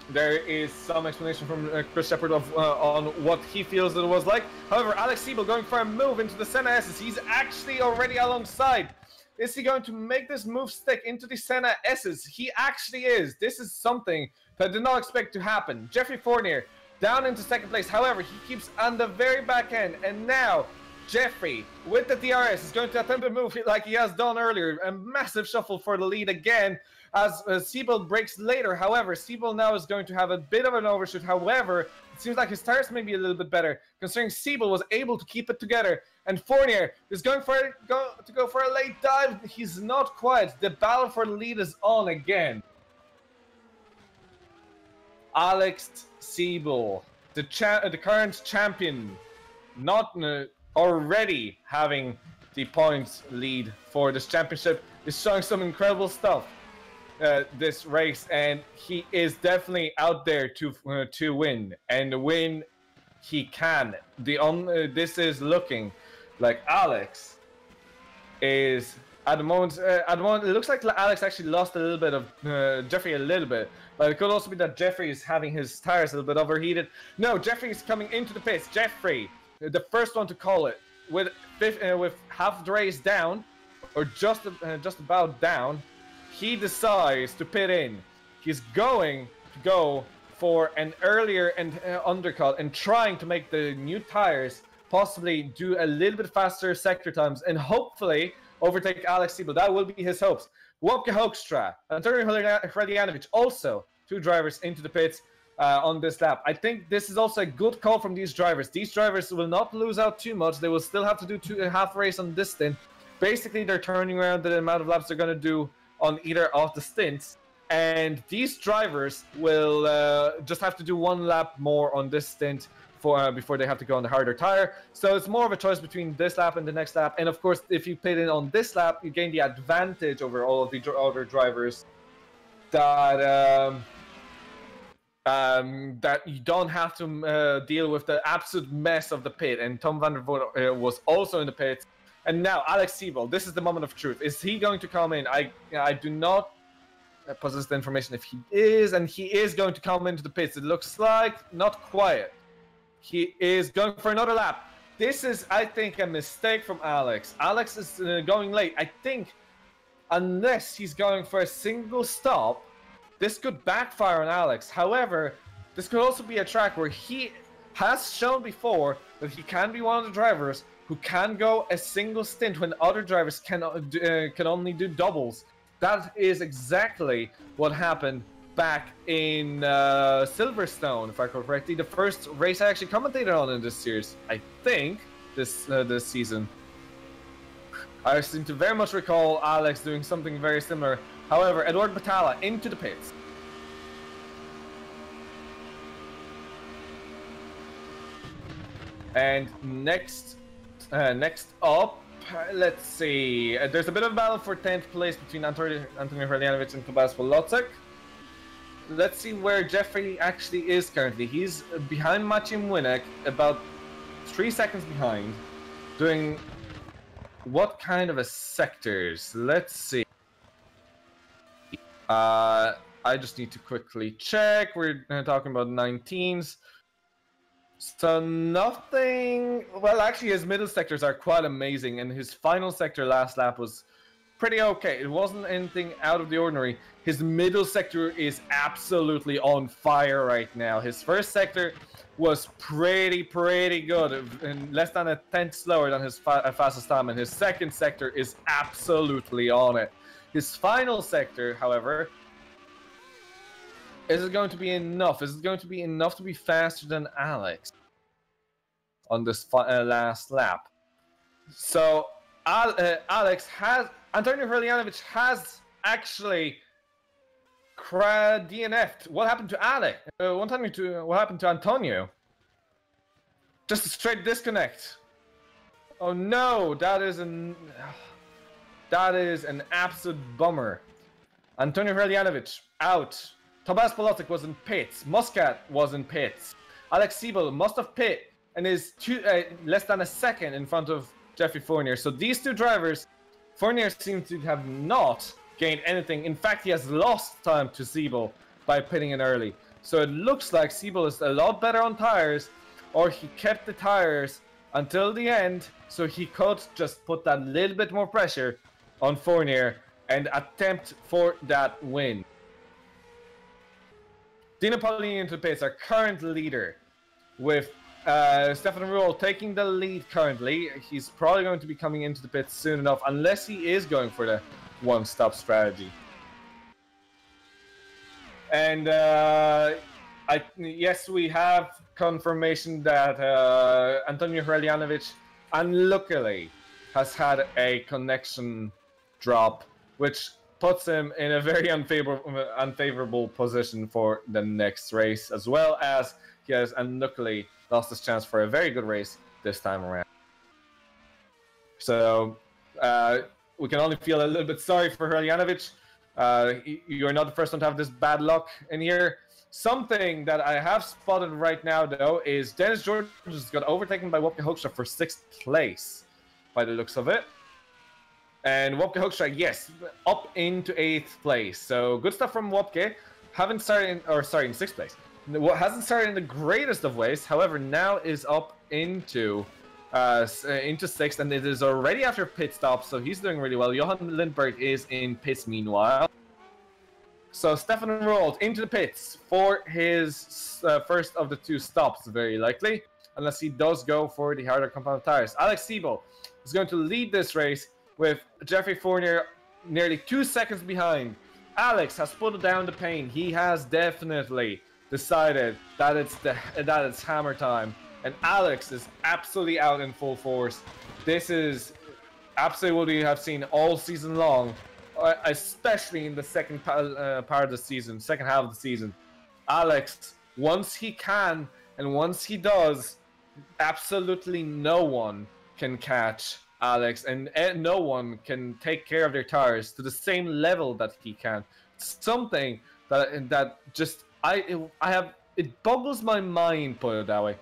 Speaker 1: there is some explanation from Chris Shepard on what he feels it was like. However, Alex Siebel going for a move into the Senna S's. He's actually already alongside. Is he going to make this move stick into the Senna S's? He actually is. This is something that I did not expect to happen. Jeffrey Fournier down into 2nd place. However, he keeps on the very back end. And now, Jeffrey, with the DRS, is going to attempt a move like he has done earlier. A massive shuffle for the lead again as Siebel breaks later. However, Siebel now is going to have a bit of an overshoot. However, it seems like his tires may be a little bit better, considering Siebel was able to keep it together. And Fournier is going to go for a late dive. He's not quite. The battle for the lead is on again. Alex Siebel, the current champion, not already having the points lead for this championship, is showing some incredible stuff this race, and he is definitely out there to win, and win he can. This is looking like Alex is at the moment. It looks like Alex actually lost a little bit of Jeffrey a little bit, but it could also be that Jeffrey is having his tires a little bit overheated. No, Jeffrey is coming into the pits. Jeffrey, the first one to call it, with half the race down, or just about down, he decides to pit in. He's going to go for an earlier and undercut and trying to make the new tires possibly do a little bit faster sector times and hopefully overtake Alex Siebel. That will be his hopes. Wopke Hoekstra, Antonio Hreljanovic, also 2 drivers into the pits on this lap. I think this is also a good call from these drivers. These drivers will not lose out too much. They will still have to do half race on this stint. Basically, they're turning around the amount of laps they're going to do on either of the stints. And these drivers will just have to do 1 lap more on this stint before they have to go on the harder tire. So it's more of a choice between this lap and the next lap. And of course, if you pit in on this lap, you gain the advantage over all of the other drivers that that you don't have to deal with the absolute mess of the pit. And Tom van der Voort was also in the pits. And now Alex Siebel, this is the moment of truth. Is he going to come in? I do not possess the information if he is, and he is going to come into the pits. It looks like not quiet. He is going for another lap. This is, I think, a mistake from Alex. Alex is going late. I think unless he's going for a single stop, this could backfire on Alex. However, this could also be a track where he has shown before that he can be one of the drivers who can go a single stint when other drivers can only do doubles. That is exactly what happened back in Silverstone, if I recall correctly. The first race I actually commentated on in this series, I think, this season. I seem to very much recall Alex doing something very similar. However, Eduard Batalla into the pits. And next up, let's see. There's a bit of a battle for 10th place between Antonio Hreljanovic and Tobias Kolodziejczyk. Let's see where Jeffrey actually is currently. He's behind Maciej Młynek, about 3 seconds behind, doing what kind of a sectors? Let's see. I just need to quickly check. We're talking about 19s. So nothing. Well, actually, his middle sectors are quite amazing, and his final sector last lap was pretty okay. It wasn't anything out of the ordinary. His middle sector is absolutely on fire right now. His first sector was pretty good, and less than a tenth slower than his fastest time, and his second sector is absolutely on it. His final sector, however, is it going to be enough? Is it going to be enough to be faster than Alex on this last lap? So Alex has, Antonio Hreljanovic has actually DNF'd. What happened to Alex? What happened to Antonio? Just a straight disconnect. Oh no, that is an absolute bummer. Antonio Hreljanovic out. Tobias Kolodziejczyk was in pits. Muscat was in pits. Alex Siebel must have pit and is less than a second in front of Jeffrey Fournier. So these two drivers, Fournier seems to have not gained anything. In fact, he has lost time to Siebel by pitting in early. So it looks like Siebel is a lot better on tires, or he kept the tires until the end so he could just put that little bit more pressure on Fournier and attempt for that win. Dino Paolini into the pits, our current leader, with Stefan Ruhl taking the lead currently. He's probably going to be coming into the pits soon enough, unless he is going for the one-stop strategy. And yes, we have confirmation that Antonio Hreljanovic unluckily has had a connection drop, which puts him in a very unfavorable position for the next race, as well as he has unluckily lost his chance for a very good race this time around. So we can only feel a little bit sorry for Hryljanovic. You're not the first one to have this bad luck in here. Something that I have spotted right now, though, is Dennis George just got overtaken by Wopke Hoekstra for 6th place, by the looks of it. And Wopke Hoekstra, yes, up into 8th place. So good stuff from Wopke. Haven't started in 6th place. Hasn't started in the greatest of ways. However, now is up into 6th, and it is already after pit stop, so he's doing really well. Johan Lindberg is in pits meanwhile. So Stefan Rold into the pits for his first of the 2 stops, very likely, unless he does go for the harder compound tires. Alex Siebel is going to lead this race with Jeffrey Fournier nearly 2 seconds behind. Alex has put down the pain. He has definitely decided that it's hammer time, and Alex is absolutely out in full force. This is absolutely what we have seen all season long, especially in the second part of the season, second half of the season. Alex, once he can and once he does, absolutely no one can catch Alex, and no one can take care of their tires to the same level that he can. It's something that just it boggles my mind, put it that way,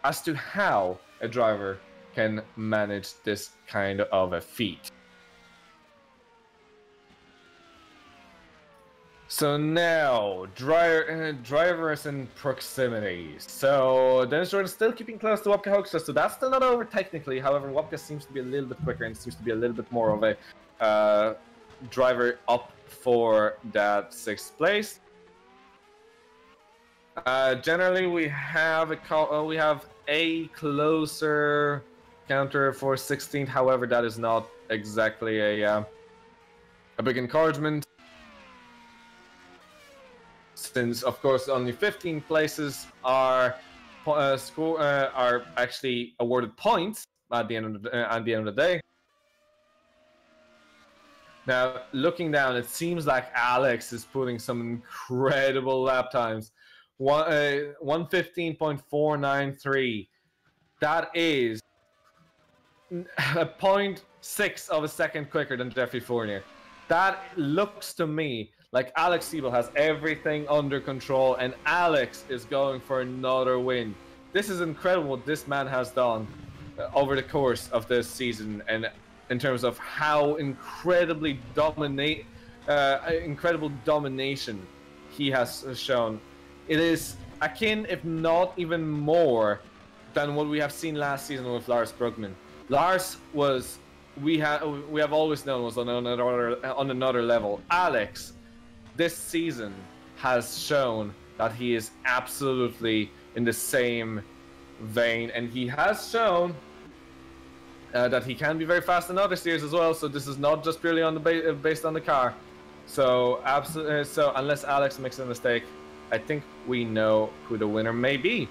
Speaker 1: as to how a driver can manage this kind of a feat. So now, drivers in proximity. So Dennis Jordan still keeping close to Wopke Hoekstra, so that's still not over technically. However, Wopke seems to be a little bit quicker and seems to be a little bit more of a driver up for that 6th place. Generally, we have a closer counter for 16th. However, that is not exactly a big encouragement, since of course only 15 places are actually awarded points at the end of the day. Now, looking down, it seems like Alex is putting some incredible lap times. 1:15.493. That is a 0.6 of a second quicker than Jeffrey Fournier. That looks to me like Alex Siebel has everything under control, and Alex is going for another win. This is incredible what this man has done over the course of this season, and in terms of how incredible domination he has shown. It is akin, if not even more, than what we have seen last season with Lars Brugman. Lars was, we have always known, was on another level. Alex, this season, has shown that he is absolutely in the same vein, and he has shown that he can be very fast in other steers as well. So this is not just purely on the based on the car. So absolutely. So unless Alex makes a mistake, I think we know who the winner may be.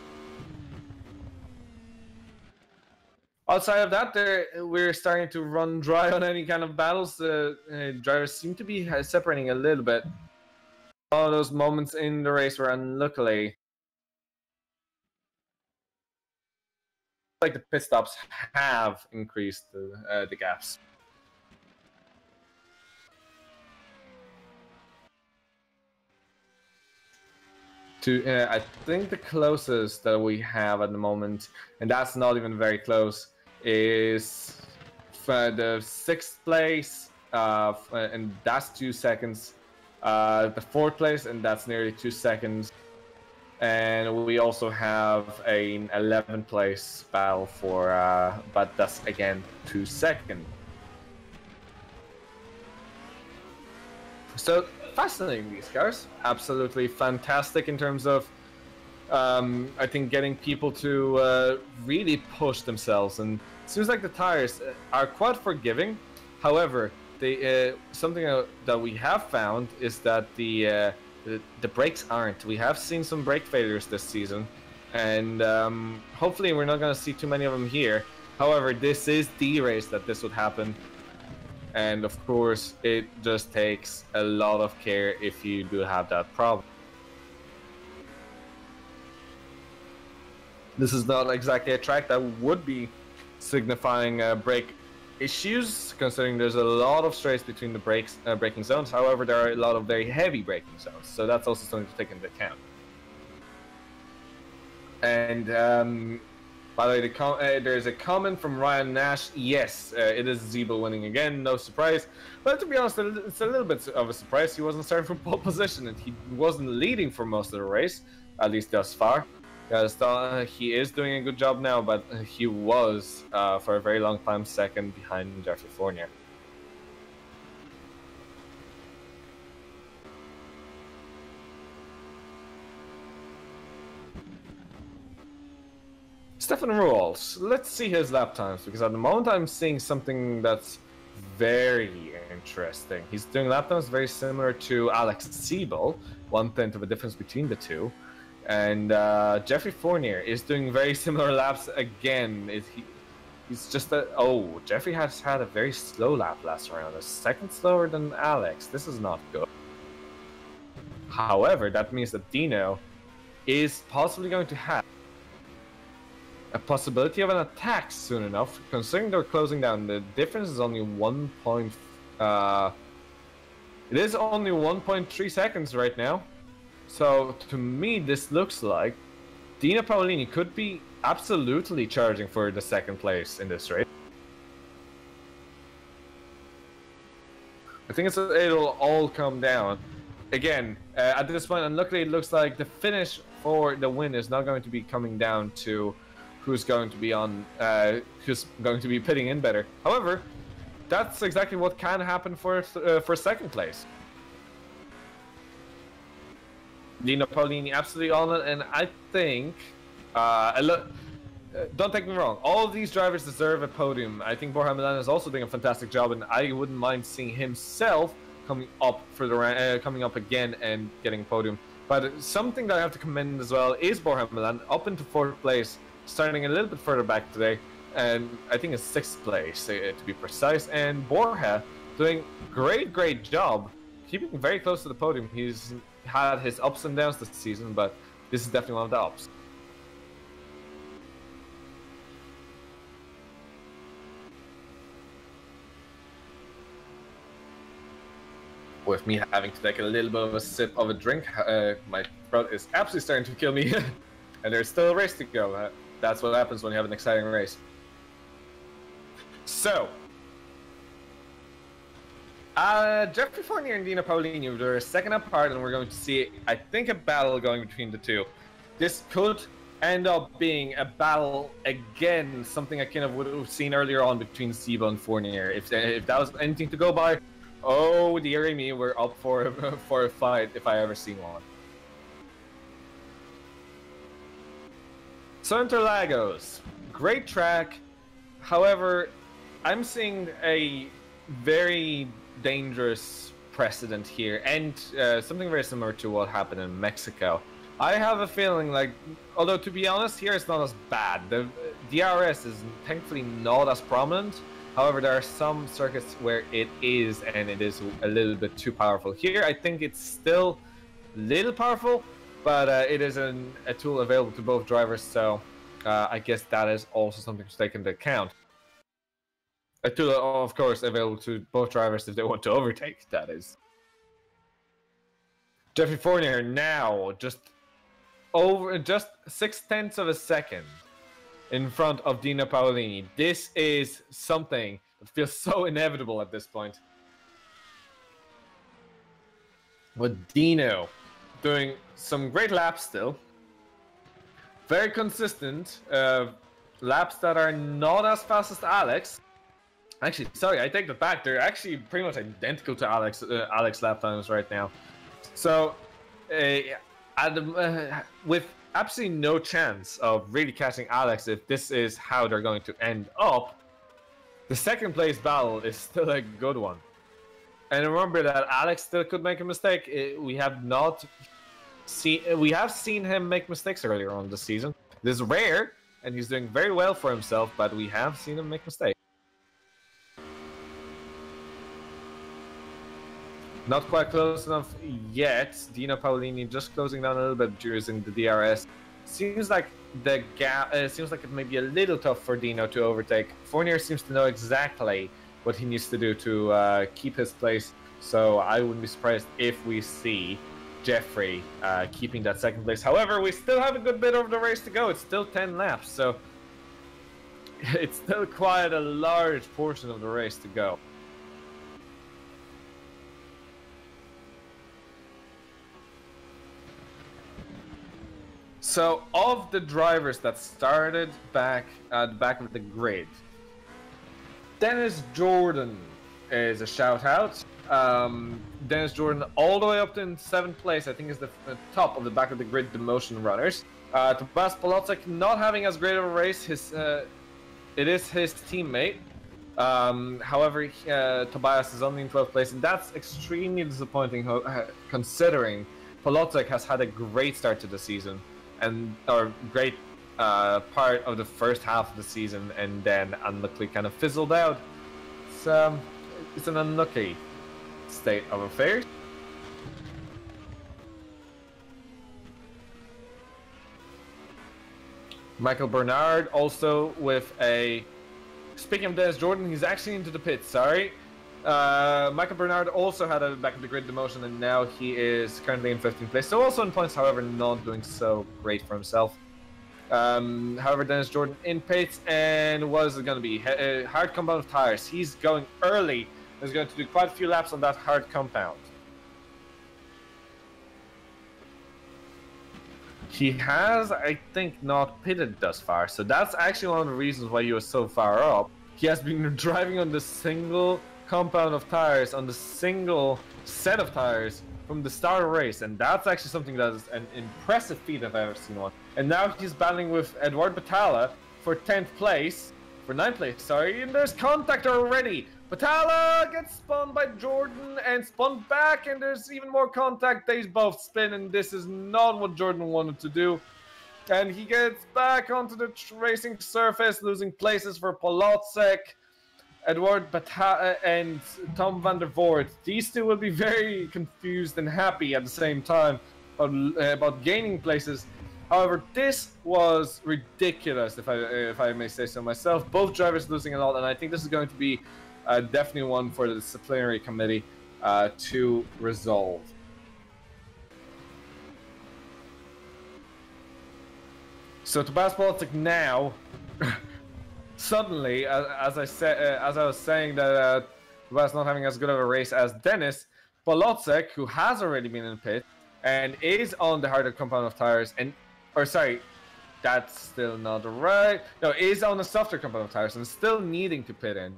Speaker 1: Outside of that, we're starting to run dry on any kind of battles. Drivers seem to be separating a little bit. All those moments in the race were unluckily, like the pit stops have increased the gaps. I think the closest that we have at the moment, and that's not even very close, is the 6th place, and that's 2 seconds. The 4th place, and that's nearly 2 seconds. And we also have an 11th place battle for, but that's again 2 seconds. So fascinating, these cars. Absolutely fantastic in terms of, I think, getting people to really push themselves. And it seems like the tires are quite forgiving. However, something that we have found is that the brakes aren't. We have seen some brake failures this season, and hopefully we're not going to see too many of them here. However, this is the race that this would happen. And of course, it just takes a lot of care if you do have that problem. This is not exactly a track that would be signifying brake issues, considering there's a lot of straights between the braking zones. However, there are a lot of very heavy braking zones, so that's also something to take into account. And by the way, there's a comment from Ryan Nash. Yes, it is Zebo winning again, no surprise. But to be honest, it's a little bit of a surprise. He wasn't starting from pole position, and he wasn't leading for most of the race, at least thus far. He is doing a good job now, but he was, for a very long time, second behind Jeffrey Fournier. Stefan Rawls, let's see his lap times, because at the moment I'm seeing something that's very interesting. He's doing lap times very similar to Alex Siebel, 1/10 of a difference between the two. And Jeffrey Fournier is doing very similar laps again. He's just Jeffrey has had a very slow lap last round, a second slower than Alex. This is not good. However, that means that Dino is possibly going to have a possibility of an attack soon enough, considering they're closing down. The difference is only 1.3 seconds right now. So to me, this looks like Dino Paolini could be absolutely charging for the second place in this race. I think it'll all come down again at this point, and luckily it looks like the finish for the win is not going to be coming down to who's going to be pitting in better. However, that's exactly what can happen for second place. Dino Paolini absolutely on it, and I think, don't take me wrong, all of these drivers deserve a podium. I think Borja Milano is also doing a fantastic job, and I wouldn't mind seeing himself coming up again and getting a podium. But something that I have to commend as well is Borja Milano up into 4th place, starting a little bit further back today, and I think it's 6th place to be precise. And Borja doing great job, keeping very close to the podium. He's had his ups and downs this season, but this is definitely one of the ups. With me having to take a little bit of a sip of a drink, my throat is absolutely starting to kill me. And there's still a race to go. That's what happens when you have an exciting race. So, Jeffrey Fournier and Dino Paolini, they're a second apart, and we're going to see, I think, a battle going between the two. This could end up being a battle again, something I kind of would have seen earlier on between Sibo and Fournier. If that was anything to go by, oh dearie me, we're up for a fight if I ever see one. So Interlagos, great track. However, I'm seeing a very dangerous precedent here, and something very similar to what happened in Mexico. I have a feeling like, although to be honest, here it's not as bad. The DRS is thankfully not as prominent. However, there are some circuits where it is, and it is a little bit too powerful. Here, I think it's still a little powerful, but it is a tool available to both drivers, so I guess that is also something to take into account. A tool, of course, available to both drivers if they want to overtake, that is. Jeffrey Fournier now just 0.6 of a second in front of Dino Paolini. This is something that feels so inevitable at this point. With Dino doing some great laps still. Very consistent. Laps that are not as fast as Alex. Actually, sorry, I take that back. They're actually pretty much identical to Alex lap times right now. So, with absolutely no chance of really catching Alex if this is how they're going to end up, the second place battle is still a good one. And remember that Alex still could make a mistake. We have seen him make mistakes earlier on this season. This is rare, and he's doing very well for himself, but we have seen him make mistakes. Not quite close enough yet. Dino Paolini just closing down a little bit using the DRS. Seems like the gap. Seems like it may be a little tough for Dino to overtake. Fournier seems to know exactly what he needs to do to keep his place. So I wouldn't be surprised if we see Jeffrey keeping that second place. However, we still have a good bit of the race to go. It's still 10 laps, so it's still quite a large portion of the race to go. So, of the drivers that started back at the back of the grid, Dennis Jordan is a shout out. Dennis Jordan all the way up to in 7th place, I think is the top of the back of the grid, the motion runners. Tobias Polotczyk not having as great of a race. It is his teammate. However, Tobias is only in 12th place, and that's extremely disappointing considering Polotczyk has had a great start to the season. Or great part of the first half of the season, and then unluckily kind of fizzled out. It's an unlucky state of affairs. Michael Bernard also with a... Speaking of Dennis Jordan, he's actually into the pits, sorry. Michael Bernard also had a back of the grid demotion, and now he is currently in 15th place. So also in points, however, not doing so great for himself. However, Dennis Jordan in pits, and what is it going to be? Hard compound of tires. He's going early. He's going to do quite a few laps on that hard compound. He has, I think, not pitted thus far. So that's actually one of the reasons why he was so far up. He has been driving on the single compound of tires, on the single set of tires from the start of the race, and that's actually something that is an impressive feat if I've ever seen one. And now he's battling with Edward Batalla for 10th place, for 9th place, sorry, and there's contact already. Batalla gets spun by Jordan and spun back, and there's even more contact. They both spin, and this is not what Jordan wanted to do. And he gets back onto the racing surface, losing places for Polotczyk, Edward Batalla, and Tom van der Voort. These two will be very confused and happy at the same time about gaining places. However, this was ridiculous, if I may say so myself. Both drivers losing a lot, and I think this is going to be definitely one for the disciplinary committee to resolve. So Tobias Polotczyk now, suddenly, as I was saying that Tobias not having as good of a race as Dennis, Polotczyk, who has already been in pit and is on the harder compound of tires, that's still not right. No, is on the softer compound of tires and still needing to pit in.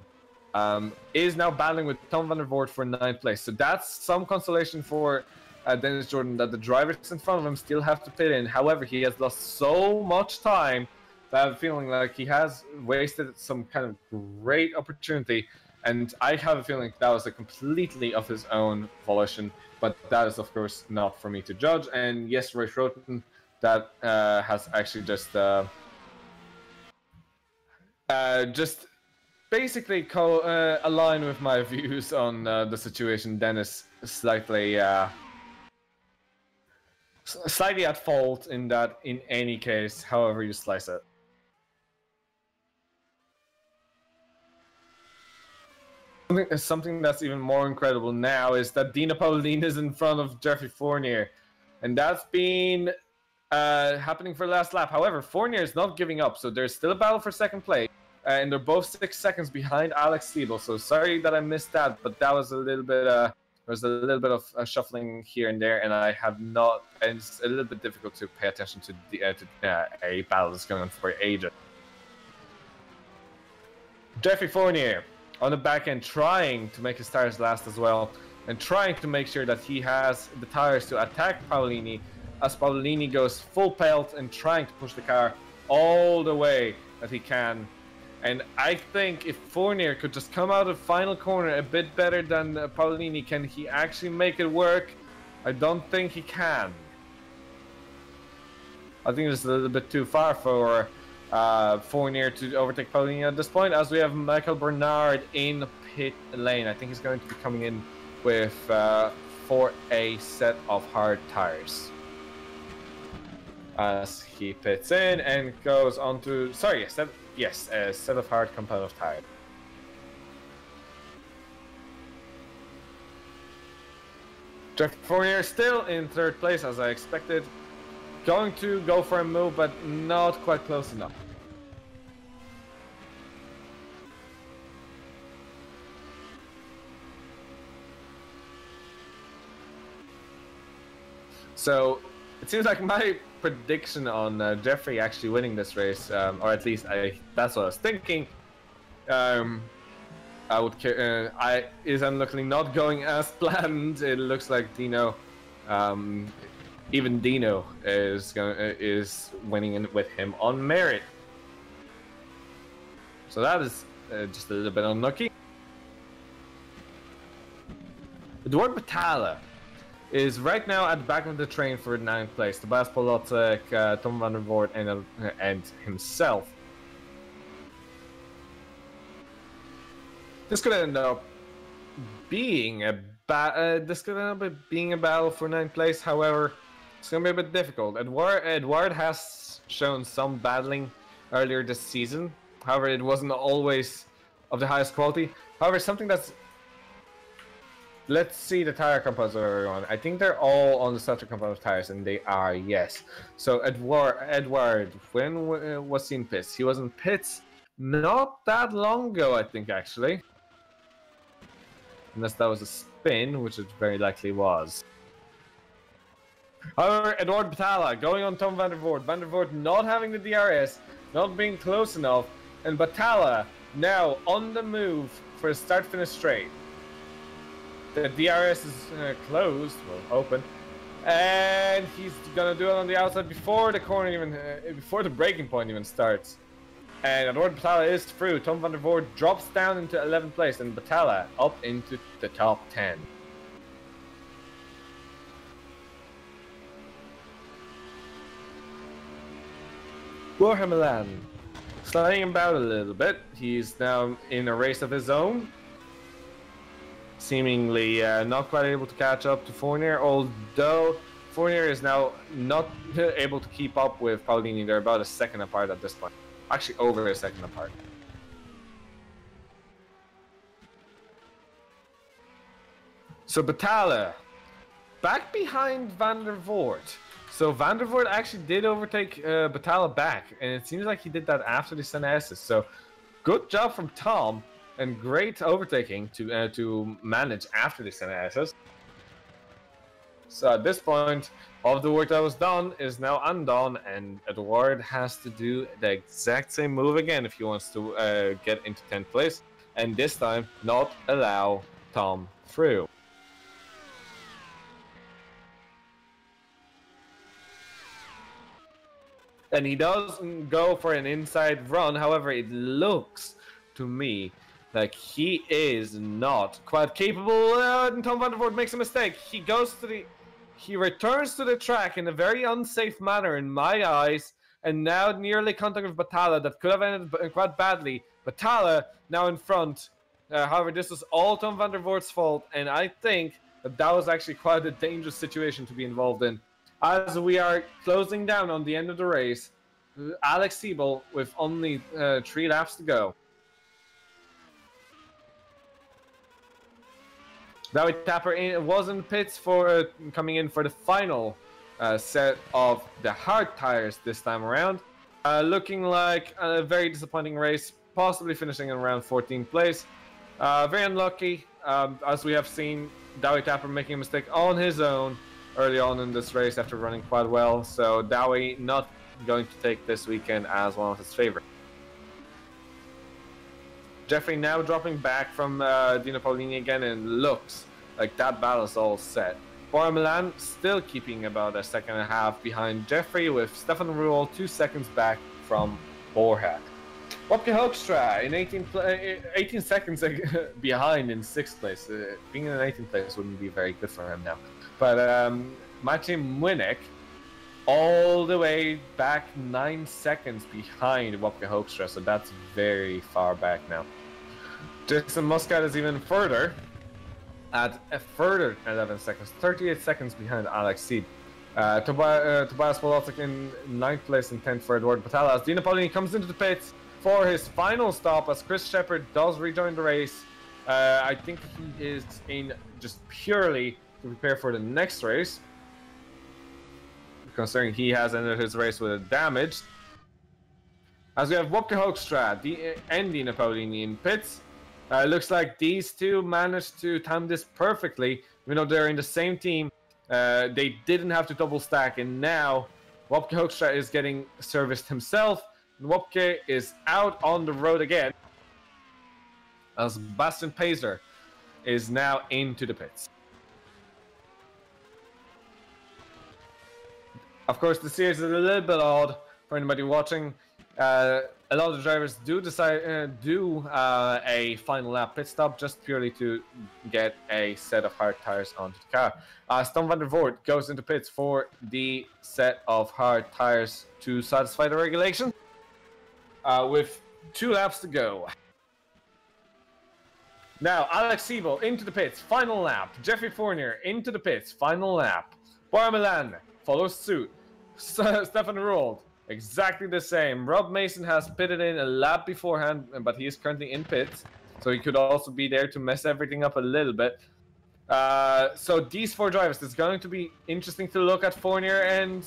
Speaker 1: Is now battling with Tom van der Voort for 9th place. So that's some consolation for Dennis Jordan, that the drivers in front of him still have to pit in. However, he has lost so much time that I have a feeling like he has wasted some kind of great opportunity. And I have a feeling that was completely of his own volition. But that is, of course, not for me to judge. And yes, Roy Schroten, that has actually just basically align with my views on the situation. Dennis slightly at fault in that, in any case, however you slice it. Something that's even more incredible now is that Dino Paolini is in front of Jeffrey Fournier, and that's been happening for the last lap. However, Fournier is not giving up, so there's still a battle for 2nd place. And they're both 6 seconds behind Alex Siebel. So sorry that I missed that, but that was a little bit of shuffling here and there, and I have not. And it's a little bit difficult to pay attention to a battle that's going on for ages. Jeffrey Fournier on the back end, trying to make his tires last as well, and trying to make sure that he has the tires to attack Paolini, as Paolini goes full pelt and trying to push the car all the way that he can. And I think if Fournier could just come out of the final corner a bit better than Paolini, can he actually make it work? I don't think he can. I think it's a little bit too far for Fournier to overtake Paolini at this point, as we have Michael Bernard in pit lane. I think he's going to be coming in with for a set of hard tires. As he pits in and goes on to... Sorry, a set of hard compound tires. Jeff Fournier still in third place as I expected. Going to go for a move, but not quite close enough. So it seems like my prediction on Jeffrey actually winning this race, or at least that's what I was thinking. I'm luckily not going as planned. It looks like Dino, even Dino is winning with him on merit. So that is just a little bit unlucky. Eduard Batalla is right now at the back of the train for 9th place. Tobias Polodziejczyk, Tom van der Voort, and himself. This could end up being a battle for 9th place. However, it's gonna be a bit difficult. Eduard has shown some battling earlier this season. However, it wasn't always of the highest quality. However, something that's... Let's see the tire compounds of everyone. I think they're all on the starter compound of tires, and they are, yes. So Eduard, when was he in pits? He was in pits not that long ago, I think, actually. Unless that was a spin, which it very likely was. However, Eduard Batalla going on Tom van der Voort. Van der Voort not having the DRS, not being close enough, and Batalla now on the move for a start-finish straight. The DRS is closed, well, open, and he's gonna do it on the outside before the corner even, before the braking point even starts. And Eduard Batalla is through. Tom van der Voort drops down into 11th place, and Batalla up into the top 10. Borja Milan sliding about a little bit. He's now in a race of his own. Seemingly not quite able to catch up to Fournier, although Fournier is now not able to keep up with Paolini. They're about a second apart at this point. Actually, over a second apart. So Batalla back behind van der Voort. So van der Voort actually did overtake Batalla back, and it seems like he did that after the Senna S's. So good job from Tom. And great overtaking to manage after the Senna S's. So at this point, all of the work that was done is now undone, and Eduard has to do the exact same move again if he wants to get into 10th place, and this time not allow Tom through. And he does go for an inside run. However, it looks to me like he is not quite capable, and Tom van der Voort makes a mistake. He returns to the track in a very unsafe manner in my eyes, and now nearly contact with Batalla that could have ended quite badly. Batalla now in front. However, this was all Tom van der Voort's fault, and I think that was actually quite a dangerous situation to be involved in. As we are closing down on the end of the race, Alex Siebel with only 3 laps to go. David Kacper was in pits for coming in for the final set of the hard tires this time around. Looking like a very disappointing race, possibly finishing in around 14th place. Very unlucky, as we have seen David Kacper making a mistake on his own early on in this race after running quite well. So Dawi not going to take this weekend as one of his favorites. Jeffrey now dropping back from Dino Paolini again, and looks like that battle is all set. Borja Milan still keeping about a second and a half behind Jeffrey, with Stefan Ruhl 2 seconds back from Borja. Wopke Hoekstra in 18 seconds behind in 6th place. Being in 18th place wouldn't be very good for him now. But Maciej Młynek all the way back 9 seconds behind Wopke Hoekstra, so that's very far back now. Jason Muscat is even further at a further 11 seconds, 38 seconds behind Alex Sieb. Tobias Polodziejczyk in 9th place and 10th for Eduardo Battalla as Dino Paolini comes into the pits for his final stop as Chris Shepherd does rejoin the race. I think he is in just purely to prepare for the next race, considering he has ended his race with a damage. As we have Wopke Hoekstra and Dino Paolini in pits. Looks like these two managed to time this perfectly, even though they're in the same team. They didn't have to double stack, and now Wopke Hoekstra is getting serviced himself. And Wopke is out on the road again, as Bastian Paisler is now into the pits. Of course, the series is a little bit odd for anybody watching. A lot of the drivers do decide do a final lap pit stop just purely to get a set of hard tires onto the car. Stom van der Voort goes into pits for the set of hard tires to satisfy the regulation, with 2 laps to go. Now Alex Siebel into the pits, final lap. Jeffrey Fournier into the pits, final lap. Bora Milan follows suit. Stefan Rold, exactly the same. Rob Mason has pitted in a lap beforehand, but he is currently in pits, so he could also be there to mess everything up a little bit. So these 4 drivers, it's going to be interesting to look at Fournier and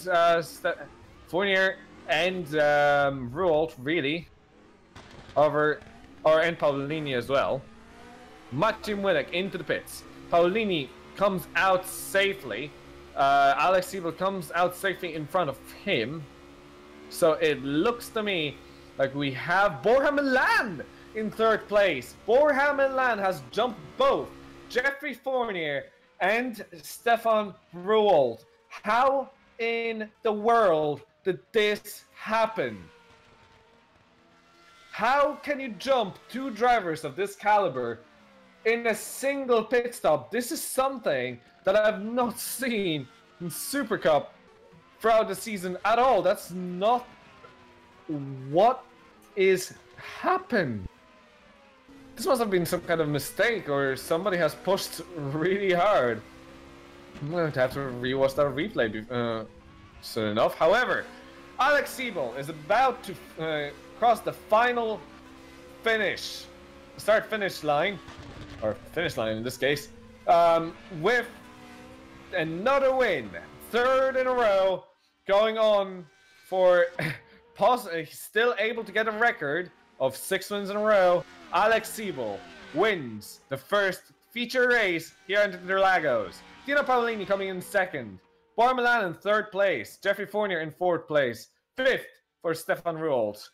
Speaker 1: Roald, really, and Paolini as well. Martin Willick into the pits. Paolini comes out safely. Alex Siebel comes out safely in front of him. So it looks to me like we have Borja Milan in 3rd place. Borja Milan has jumped both Jeffrey Fournier and Stefan Roald. How in the world did this happen? How can you jump 2 drivers of this caliber in a single pit stop? This is something that I've not seen in Supercup throughout the season at all. That's not what is happened. This must have been some kind of mistake, or somebody has pushed really hard. I'm going to have to rewatch that replay soon enough. However, Alex Siebel is about to cross the final start-finish line, or finish line in this case, with another win, 3rd in a row, going on for still able to get a record of 6 wins in a row. Alex Siebel wins the first feature race here at Interlagos. Dino Paolini coming in 2nd. Bora Milan in 3rd place. Jeffrey Fournier in 4th place. 5th for Stefan Roald.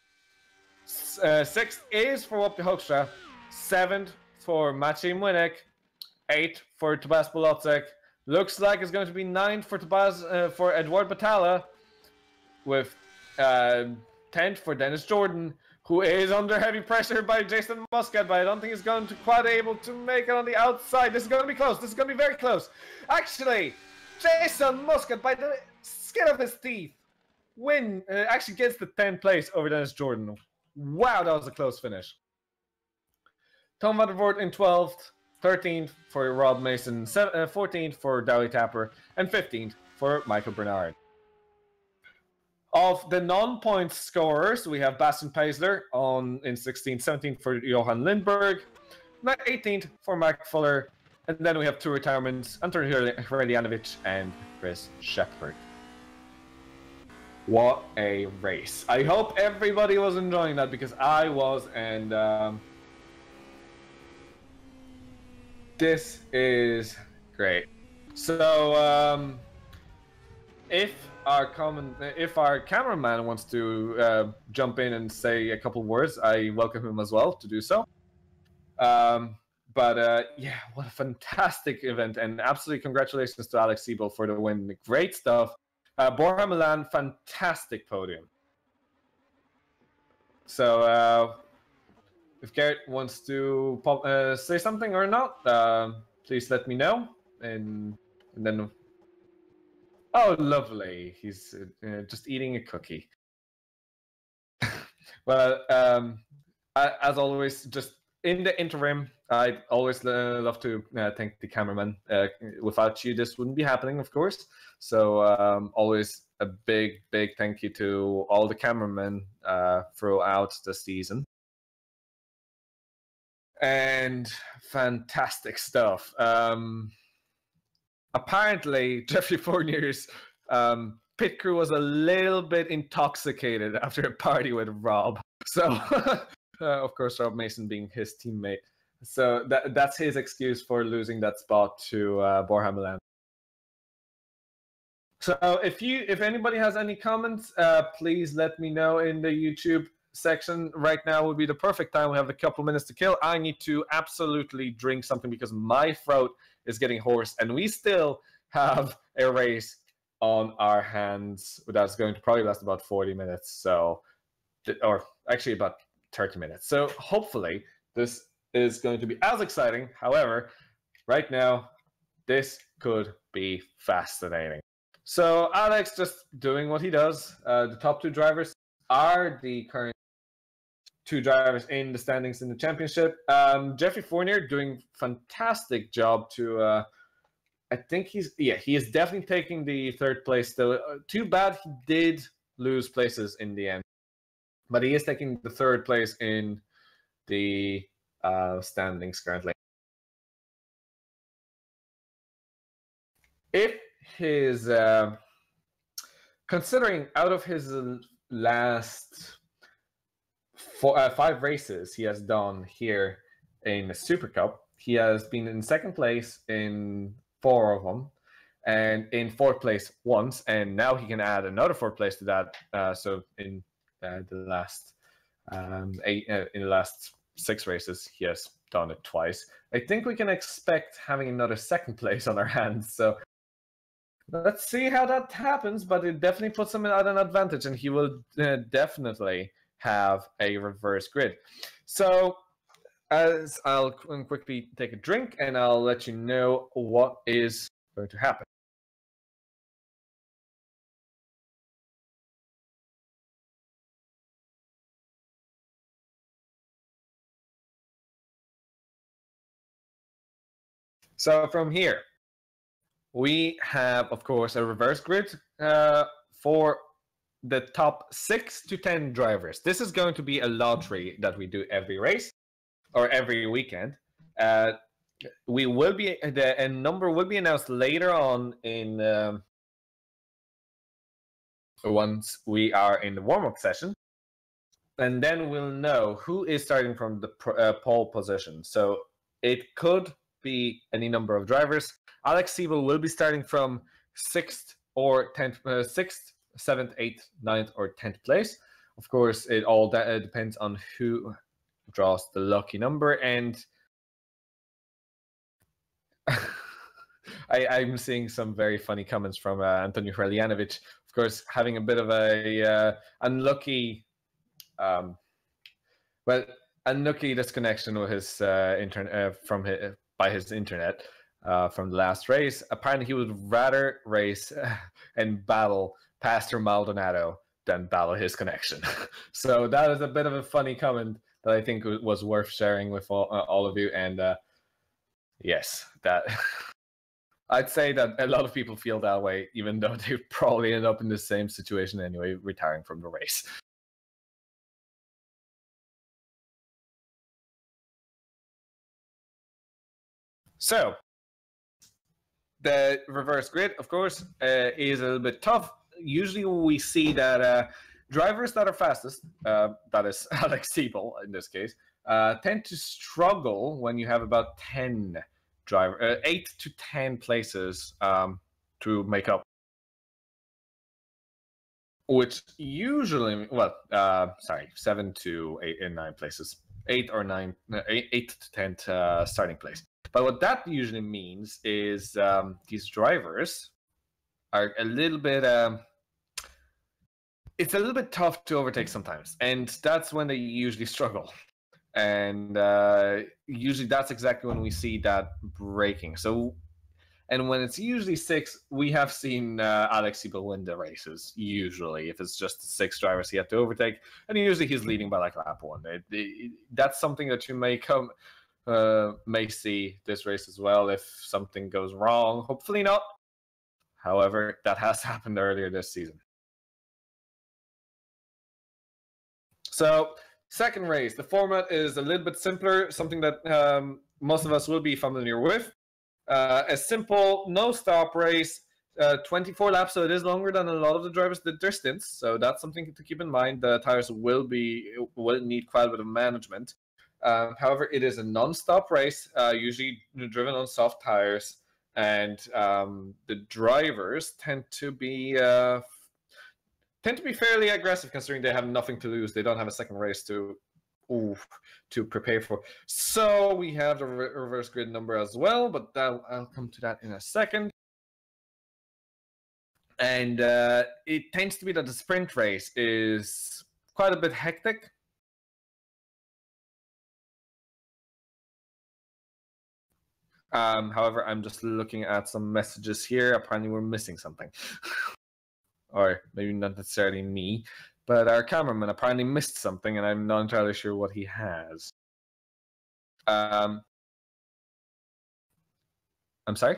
Speaker 1: 6th is for Wopke Hoekstra. 7th for Maciej Młynek. 8th for Tobias Polodziejczyk. Looks like it's going to be 9th for Eduard Battalla, with 10th for Dennis Jordan, who is under heavy pressure by Jason Muscat, but I don't think he's going to quite able to make it on the outside. This is going to be close. This is going to be very close. Actually, Jason Muscat, by the skin of his teeth, actually gets the 10th place over Dennis Jordan. Wow, that was a close finish. Tom van der Voort in 12th. 13th for Rob Mason, 14th for Douwe Tapper, and 15th for Michael Bernard. Of the non-point scorers, we have Bastian Paisler in 16th, 17th for Johan Lindberg, 18th for Mark Fuller, and then we have 2 retirements, Anton Hreljanovich and Chris Shepherd. What a race. I hope everybody was enjoying that, because I was, and this is great. So, if our cameraman wants to jump in and say a couple words, I welcome him as well to do so. Yeah, what a fantastic event, and absolutely congratulations to Alex Siebel for the win. Great stuff. Borja Milan, fantastic podium. So, if Gerrit wants to say something or not, please let me know. And then... Oh, lovely. He's just eating a cookie. Well, as always, just in the interim, I'd always love to thank the cameraman. Without you, this wouldn't be happening, of course. So always a big thank you to all the cameramen throughout the season. And fantastic stuff. Apparently, Jeffrey Fournier's pit crew was a little bit intoxicated after a party with Rob. So, of course, Rob Mason being his teammate. So that's his excuse for losing that spot to Borja Milan. So if anybody has any comments, please let me know in the YouTube section. Right now would be the perfect time. We have a couple minutes to kill. I need to absolutely drink something because my throat is getting hoarse, and we still have a race on our hands that's going to probably last about 40 minutes. So, or actually about 30 minutes. So hopefully this is going to be as exciting. However, right now, this could be fascinating. So Alex just doing what he does. The top two drivers are the current two drivers in the standings in the championship. Jeffrey Fournier doing fantastic job to, I think he is definitely taking the third place though. Too bad he did lose places in the end, but he is taking the third place in the standings currently. If his, considering out of his last 5 races he has done here in the Supercup, he has been in second place in 4 of them, and in 4th place once, and now he can add another 4th place to that. So in the last in the last 6 races, he has done it twice. I think we can expect having another 2nd place on our hands. So let's see how that happens, but it definitely puts him at an advantage, and he will definitely have a reverse grid. So as I'll quickly take a drink, and I'll let you know what is going to happen. So from here, we have, of course, a reverse grid for the top 6 to 10 drivers. This is going to be a lottery that we do every race or every weekend. We will be a number will be announced later on in once we are in the warm-up session, and then we'll know who is starting from the pole position. So it could be any number of drivers. Alex Siebel will be starting from 6th or 10th, 6th, 7th, 8th, 9th, or 10th place. Of course, it all depends on who draws the lucky number. And I'm seeing some very funny comments from Antonio Hreljanovic. Of course, having a bit of a unlucky, unlucky disconnection with his internet by his internet from the last race. Apparently, he would rather race and battle Pastor Maldonado than battle his connection. So that is a bit of a funny comment that I think was worth sharing with all of you. And yes, that I'd say that a lot of people feel that way, even though they probably end up in the same situation anyway, retiring from the race. So the reverse grid, of course, is a little bit tough. Usually we see that drivers that are fastest, that is Alex Siebel in this case, tend to struggle when you have about 10 driver, 8 to 10 places to make up. Which usually, well, sorry, 7 to 8 and 9 places, 8 or 9, 8 to 10 starting place. But what that usually means is these drivers are a little bit, it's a little bit tough to overtake sometimes. And that's when they usually struggle. And usually that's exactly when we see that braking. So And when it's usually 6, we have seen Alex Siebel win the races, usually, if it's just 6 drivers he had to overtake. And usually he's leading by like lap 1. That's something that you may see this race as well if something goes wrong. Hopefully not. However, that has happened earlier this season. So, second race. The format is a little bit simpler, something that most of us will be familiar with. A simple, no-stop race, 24 laps, so it is longer than a lot of the drivers did their stints. So that's something to keep in mind. The tires will need quite a bit of management. However, it is a non-stop race, usually driven on soft tires, and the drivers tend to be fairly aggressive, considering they have nothing to lose. They don't have a second race to prepare for. So we have the reverse grid number as well, but I'll come to that in a second. And it tends to be that the sprint race is quite a bit hectic. However, I'm just looking at some messages here. Apparently we're missing something. Or maybe not necessarily me, but our cameraman apparently missed something, and I'm not entirely sure what he has. I'm sorry?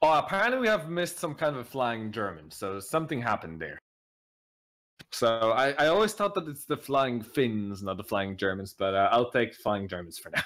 Speaker 1: Oh, apparently we have missed some kind of a flying German, so something happened there. So I always thought that it's the flying Finns, not the flying Germans, but I'll take flying Germans for now.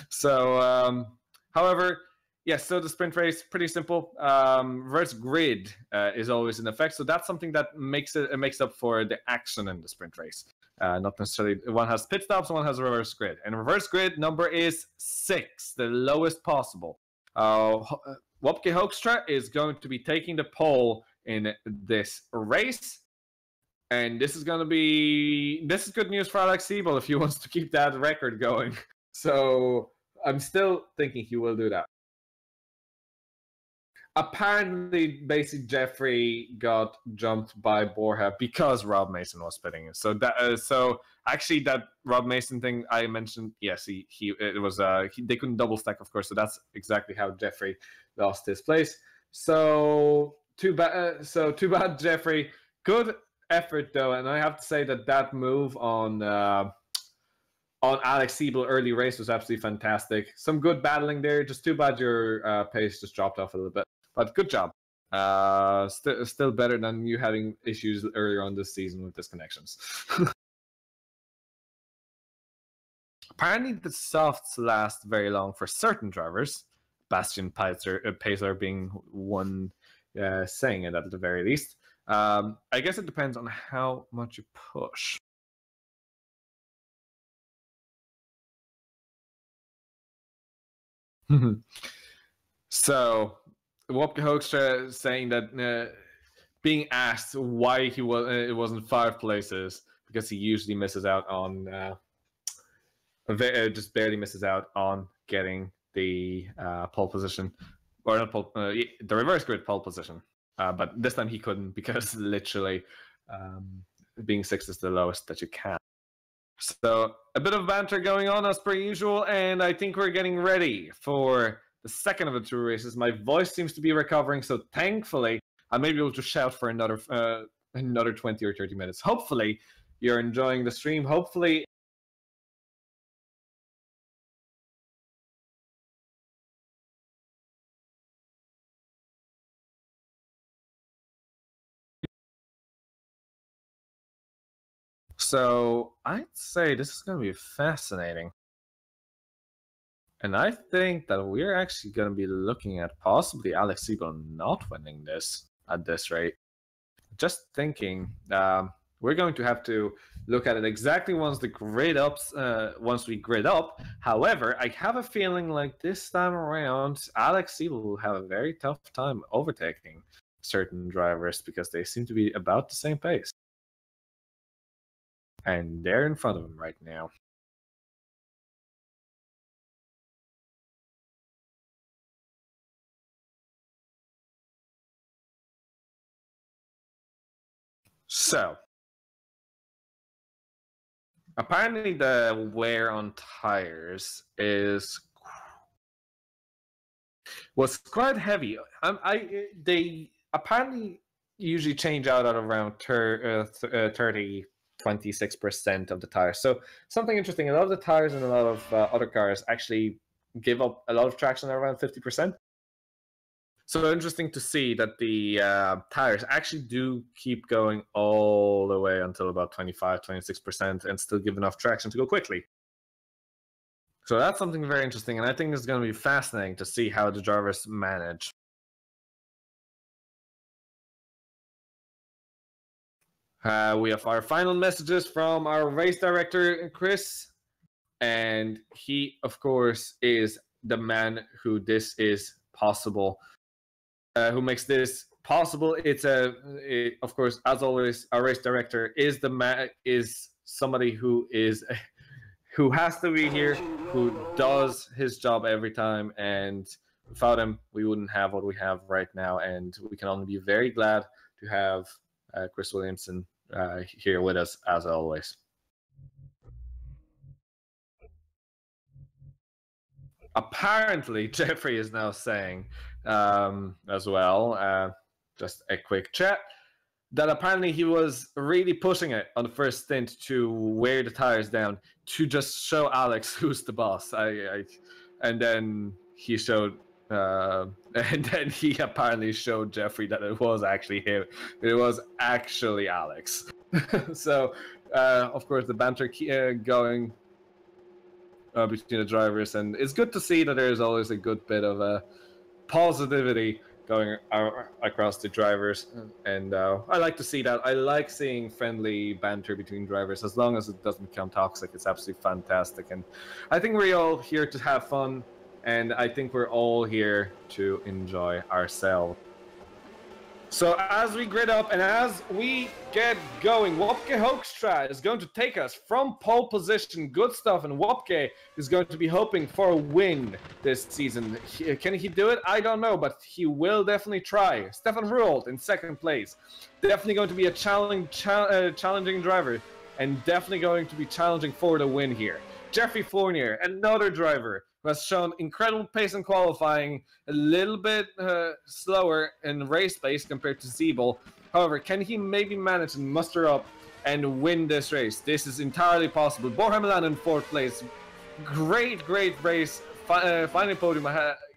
Speaker 1: So, however, yes, so the sprint race, pretty simple. Reverse grid is always in effect, so that's something that makes up for the action in the sprint race. Not necessarily, one has pit stops, one has a reverse grid. And reverse grid number is 6, the lowest possible. Wopke Hoekstra is going to be taking the pole in this race. And this is good news for Alex Siebel if he wants to keep that record going. So I'm still thinking he will do that. Apparently, basically, Jeffrey got jumped by Borja because Rob Mason was pitting. So actually, that Rob Mason thing I mentioned, yes, they couldn't double stack, of course. So that's exactly how Jeffrey lost his place. So too bad, Jeffrey. Good effort though, and I have to say that move on Alex Siebel early race was absolutely fantastic. Some good battling there. Just too bad your pace just dropped off a little bit. But good job. Still better than you having issues earlier on this season with disconnections. Apparently, the softs last very long for certain drivers. Bastian Pacer being one saying it at the very least. I guess it depends on how much you push. So, Wopke Hoekstra saying that being asked why it wasn't 5 places because he usually misses out on just barely misses out on getting the pole position, or not pole, the reverse grid pole position. But this time he couldn't because literally being 6 is the lowest that you can. So a bit of banter going on as per usual, and I think we're getting ready for the second of the 2 races. My voice seems to be recovering, so thankfully I may be able to shout for another 20 or 30 minutes. Hopefully you're enjoying the stream. Hopefully so I'd say this is going to be fascinating. And I think that we're actually going to be looking at possibly Alex Siebel not winning this at this rate. Just thinking, we're going to have to look at it exactly once we grid up. However, I have a feeling like this time around, Alex Siebel will have a very tough time overtaking certain drivers because they seem to be about the same pace. And they're in front of him right now. So, apparently the wear on tires is was quite heavy. They apparently usually change out at around 30, 26% of the tires. So something interesting, a lot of the tires in a lot of other cars actually give up a lot of traction at around 50%. So interesting to see that the tires actually do keep going all the way until about 25, 26% and still give enough traction to go quickly. So that's something very interesting, and I think it's going to be fascinating to see how the drivers manage. We have our final messages from our race director, Chris, and he, of course, is the man who this is possible, who makes this possible. Of course, as always, our race director is somebody who has to be here, who does his job every time, and without him, we wouldn't have what we have right now, and we can only be very glad to have Chris Williamson here with us, as always. Apparently, Jeffrey is now saying as well, just a quick chat, that apparently he was really pushing it on the first stint to wear the tires down to just show Alex who's the boss. And then he showed, and then he apparently showed Jeffrey that it was actually him. It was actually Alex. So, of course, the banter going between the drivers, and it's good to see that there's always a good bit of positivity going across the drivers, and I like to see that. I like seeing friendly banter between drivers, as long as it doesn't become toxic. It's absolutely fantastic, and I think we're all here to have fun, and I think we're all here to enjoy ourselves. So as we grid up and as we get going, Wopke Hoekstra is going to take us from pole position. Good stuff, and Wopke is going to be hoping for a win this season. Can he do it? I don't know, but he will definitely try. Stefan Ruold in second place. Definitely going to be a challenging driver, and definitely going to be challenging for the win here. Jeffrey Fournier, another driver who has shown incredible pace in qualifying, a little bit slower in race pace compared to Siebel. However, can he maybe manage and muster up and win this race? This is entirely possible. Borja Milan in fourth place. Great race. Final podium.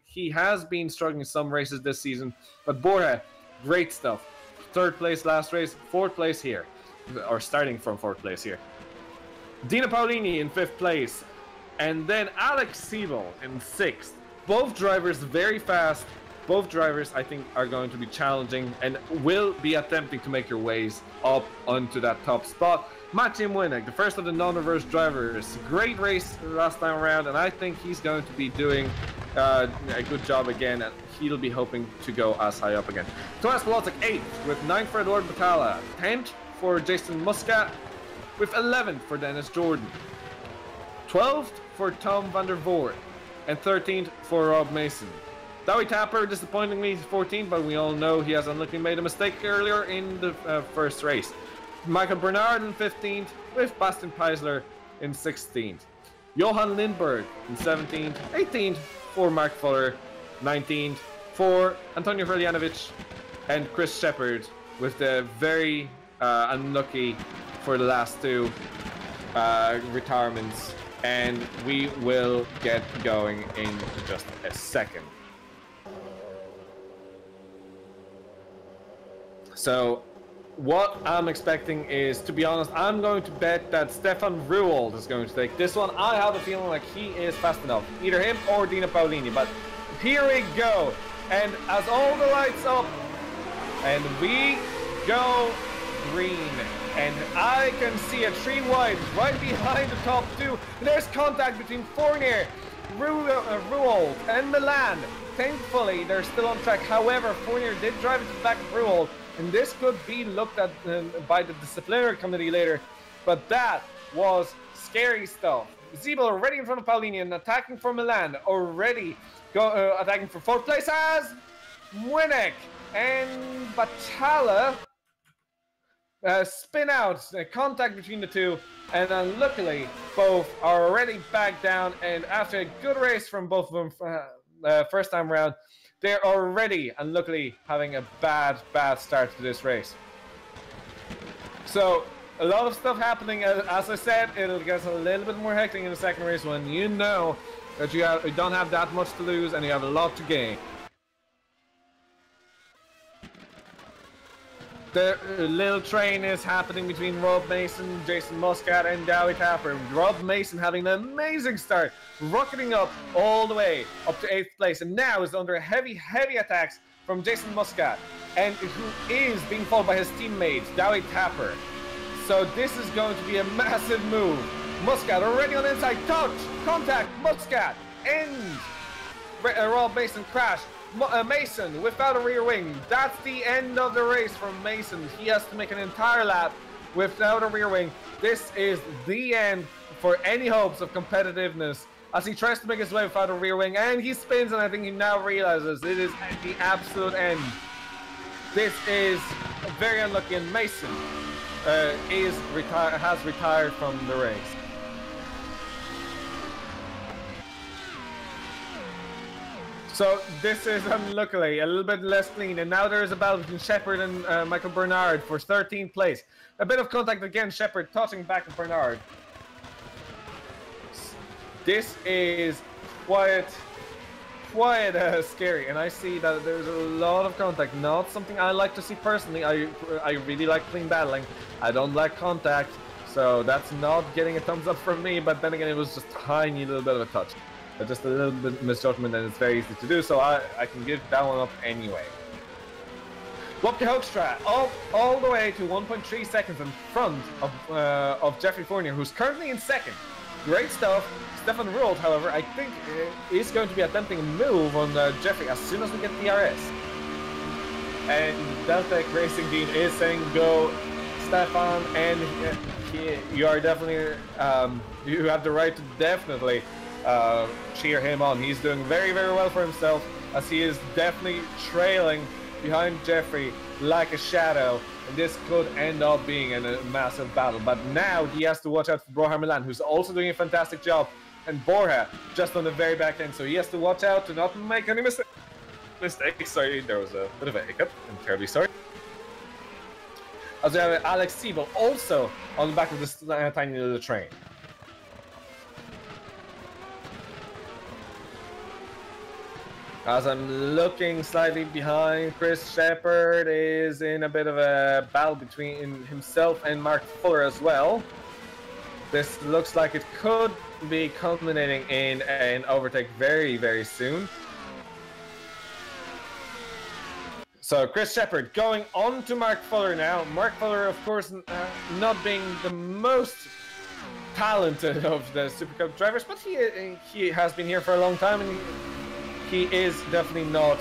Speaker 1: He has been struggling in some races this season, but Borja, great stuff. Third place last race, fourth place here, or starting from fourth place here. Dina Paolini in fifth place. And then Alex Siebel in sixth. Both drivers very fast. Both drivers, I think, are going to be challenging and will be attempting to make their ways up onto that top spot. Maciej Młynek, the first of the non-reverse drivers. Great race last time around, and I think he's going to be doing a good job again, and he'll be hoping to go as high up again. Tomasz Polacek 8th, with 9th for Eduard Batalla. 10th for Jason Muscat, with 11th for Dennis Jordan. 12th for Tom van der Voort, and 13th for Rob Mason. Douwe Tapper, disappointingly, 14th, but we all know he has unluckily made a mistake earlier in the first race. Michael Bernard in 15th, with Bastian Peisler in 16th. Johan Lindberg in 17th, 18th for Mark Fuller, 19th for Antonio Verljanovic, and Chris Shepard, with the very unlucky for the last two retirements. And we will get going in just a second. So what I'm expecting is, to be honest, I'm going to bet that Stefan Ruold is going to take this one. I have a feeling like he is fast enough. Either him or Dina Paolini. But here we go. And as all the lights up, and we go green. And I can see a 3 wide right behind the top two. There's contact between Fournier, Ruold, and Milan. Thankfully, they're still on track. However, Fournier did drive into the back of Ruold, and this could be looked at by the disciplinary committee later. But that was scary stuff. Siebel already in front of Paolini and attacking for Milan. Already attacking for fourth place as Młynek and Batalla. Spin out, contact between the two, and unluckily both are already back down. And after a good race from both of them first time around, They're already, and luckily, having a bad start to this race. So, a lot of stuff happening. As I said, it'll get a little bit more hectic in the second race when you know that you don't have that much to lose and you have a lot to gain. The little train is happening between Rob Mason, Jason Muscat, and Dowie Kacper. Rob Mason having an amazing start, rocketing up all the way up to 8th place, and now is under heavy attacks from Jason Muscat, and who is being followed by his teammate Dowie Kacper. So this is going to be a massive move. Muscat already on the inside, touch, contact, Muscat, end. Rob Mason crash. Mason without a rear wing. That's the end of the race from Mason. He has to make an entire lap without a rear wing. This is the end for any hopes of competitiveness as he tries to make his way without a rear wing, and he spins, and I think he now realizes it is the absolute end. This is very unlucky, and Mason has retired from the race. So this is unluckily a little bit less clean, and now there is a battle between Shepard and Michael Bernard for 13th place. A bit of contact again, Shepard touching back at Bernard. This is quite scary, and I see that there's a lot of contact. Not something I like to see personally. I really like clean battling. I don't like contact, so that's not getting a thumbs up from me. But then again, it was just a tiny little bit of a touch. Just a little bit of misjudgment, and it's very easy to do, so I can give that one up anyway. Wopke Hoekstra all the way to 1.3 seconds in front of Jeffrey Fournier, who's currently in second. Great stuff. Stefan Rult, however, I think is going to be attempting a move on Jeffrey as soon as we get the DRS. And Delta Racing Team is saying go, Stefan, and you are definitely you have the right to definitely cheer him on. He's doing very well for himself, as he is definitely trailing behind Jeffrey like a shadow, and this could end up being a massive battle. But now he has to watch out for Borja Milan, who's also doing a fantastic job, and Borja just on the very back end, so he has to watch out to not make any mistakes. Sorry, there was a bit of a hiccup. I'm terribly sorry. As we have Alex Siebel also on the back of this tiny little train. As I'm looking slightly behind, Chris Shepard is in a bit of a battle between himself and Mark Fuller as well. This looks like it could be culminating in an overtake very soon. So Chris Shepard going on to Mark Fuller now. Mark Fuller, of course, not being the most talented of the Supercup drivers, but he has been here for a long time, and he is definitely not.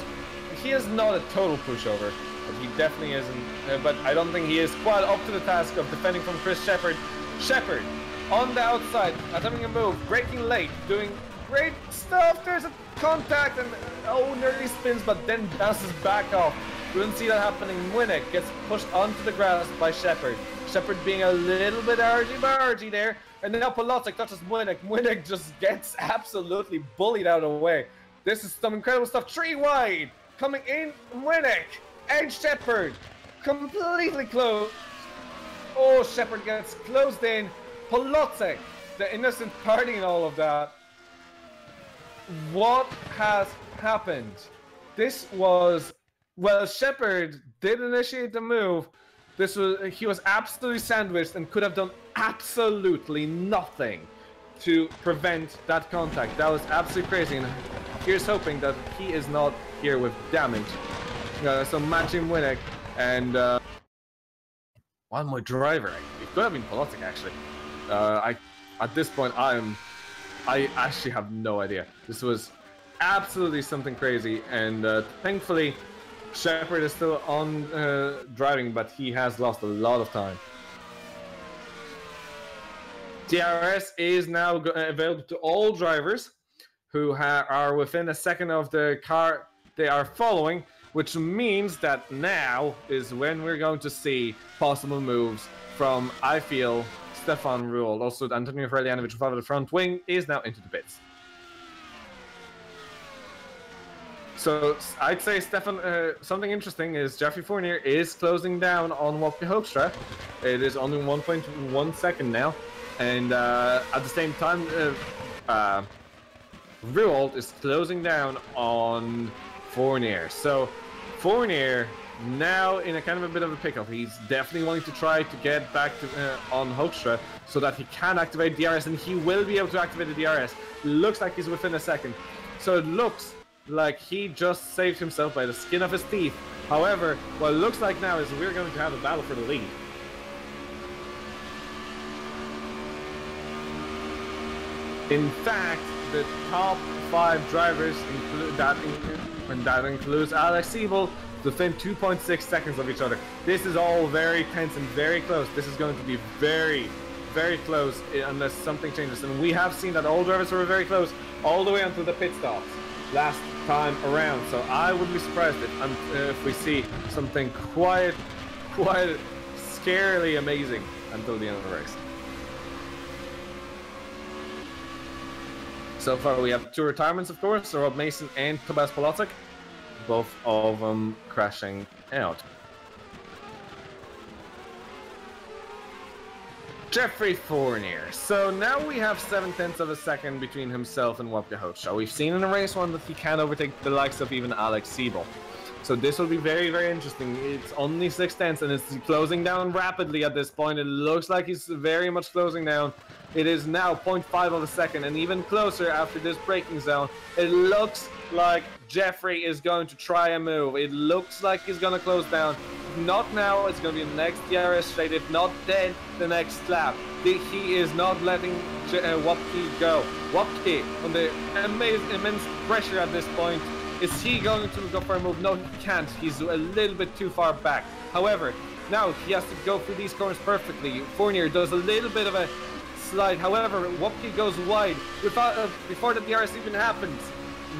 Speaker 1: He is not a total pushover, but he definitely isn't. But I don't think he is quite up to the task of defending from Chris Shepard. Shepard on the outside, attempting a move, braking late, doing great stuff. There's a contact and nearly spins, but then bounces back off. We didn't see that happening. Winnick gets pushed onto the grass by Shepard. Shepard being a little bit argy-bargy there, and now Kolodziejczyk touches Winnick. Winnick just gets absolutely bullied out of the way. This is some incredible stuff. 3 wide, coming in, Winnick, and Shepard, completely closed. Oh, Shepard gets closed in. Kolodziejczyk, the innocent party and all of that. What has happened? This was, well, Shepard did initiate the move. He was absolutely sandwiched and could have done absolutely nothing to prevent that contact. That was absolutely crazy, and here's hoping that he is not here with damage. So matching Winnick and one more driver. It could have been Kolodziejczyk actually. At this point I actually have no idea. This was absolutely something crazy, and thankfully Shepard is still on driving, but he has lost a lot of time. DRS is now available to all drivers who are within a second of the car they are following, which means that now is when we're going to see possible moves from, I feel, Stefan Rule. Also, Antonio Frelianovic without the front wing is now into the pits. So I'd say Stefan. Something interesting is Jeffrey Fournier is closing down on Wopke Hoekstra. It is only 1.1 second now, and at the same time, Ruold is closing down on Fournier. So Fournier now in a kind of a bit of a pickle. He's definitely wanting to try to get back to on Hoekstra so that he can activate DRS, and he will be able to activate the DRS. Looks like he's within a second. So it looks like he just saved himself by the skin of his teeth. However, what it looks like now is we're going to have a battle for the lead. In fact, the top 5 drivers that includes Alex Siebel within 2.6 seconds of each other. This is all very tense and very close. This is going to be very, very close unless something changes. And we have seen that all drivers were very close all the way until the pit stops last time around. So I wouldn't be surprised if we see something quite scarily amazing until the end of the race. So far we have 2 retirements, of course, Rob Mason and Tobias Polacek, both of them crashing out. Jeffrey Fournier. So now we have 0.7 of a second between himself and Wopke Hoekstra. We've seen in the race 1 that he can overtake the likes of even Alex Siebel. So this will be very, very interesting. It's only 0.6 and it's closing down rapidly at this point. It looks like he's very much closing down. It is now 0.5 of a second and even closer after this braking zone. It looks like Jeffrey is going to try a move. It looks like he's going to close down. If not now, it's going to be the next DRS straight. If not, then the next lap. He is not letting Wopke go. Wopke, under immense pressure at this point, is he going to go for a move? No, he can't. He's a little bit too far back. However, now he has to go through these corners perfectly. Fournier does a little bit of a slide. However, Wopke goes wide before the DRS even happens.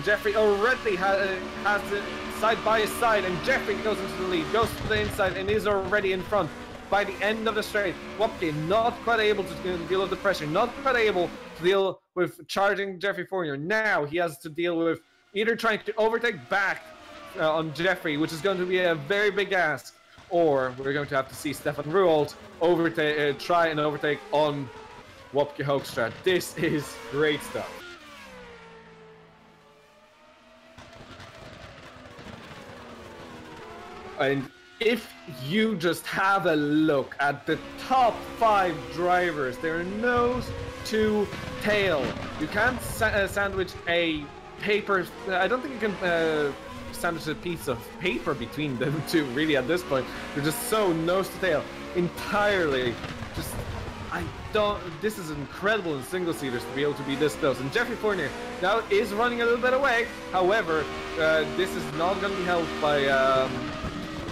Speaker 1: Jeffrey already has it side by his side, and Jeffrey goes into the lead, goes to the inside, and is already in front. By the end of the straight, Wopke not quite able to deal with the pressure, not quite able to deal with charging Jeffrey Fournier. Now he has to deal with either trying to overtake back on Jeffrey, which is going to be a very big ask, or we're going to have to see Stefan Ruold try and overtake on Wopke Hoekstra. This is great stuff. And if you just have a look at the top 5 drivers, there are nose to tail. You can't sandwich a paper. I don't think you can sandwich a piece of paper between them two, really, at this point. They're just so nose to tail entirely. This is incredible in single-seaters to be able to be this close. And Jeffrey Fournier now is running a little bit away. However, this is not going to be helped by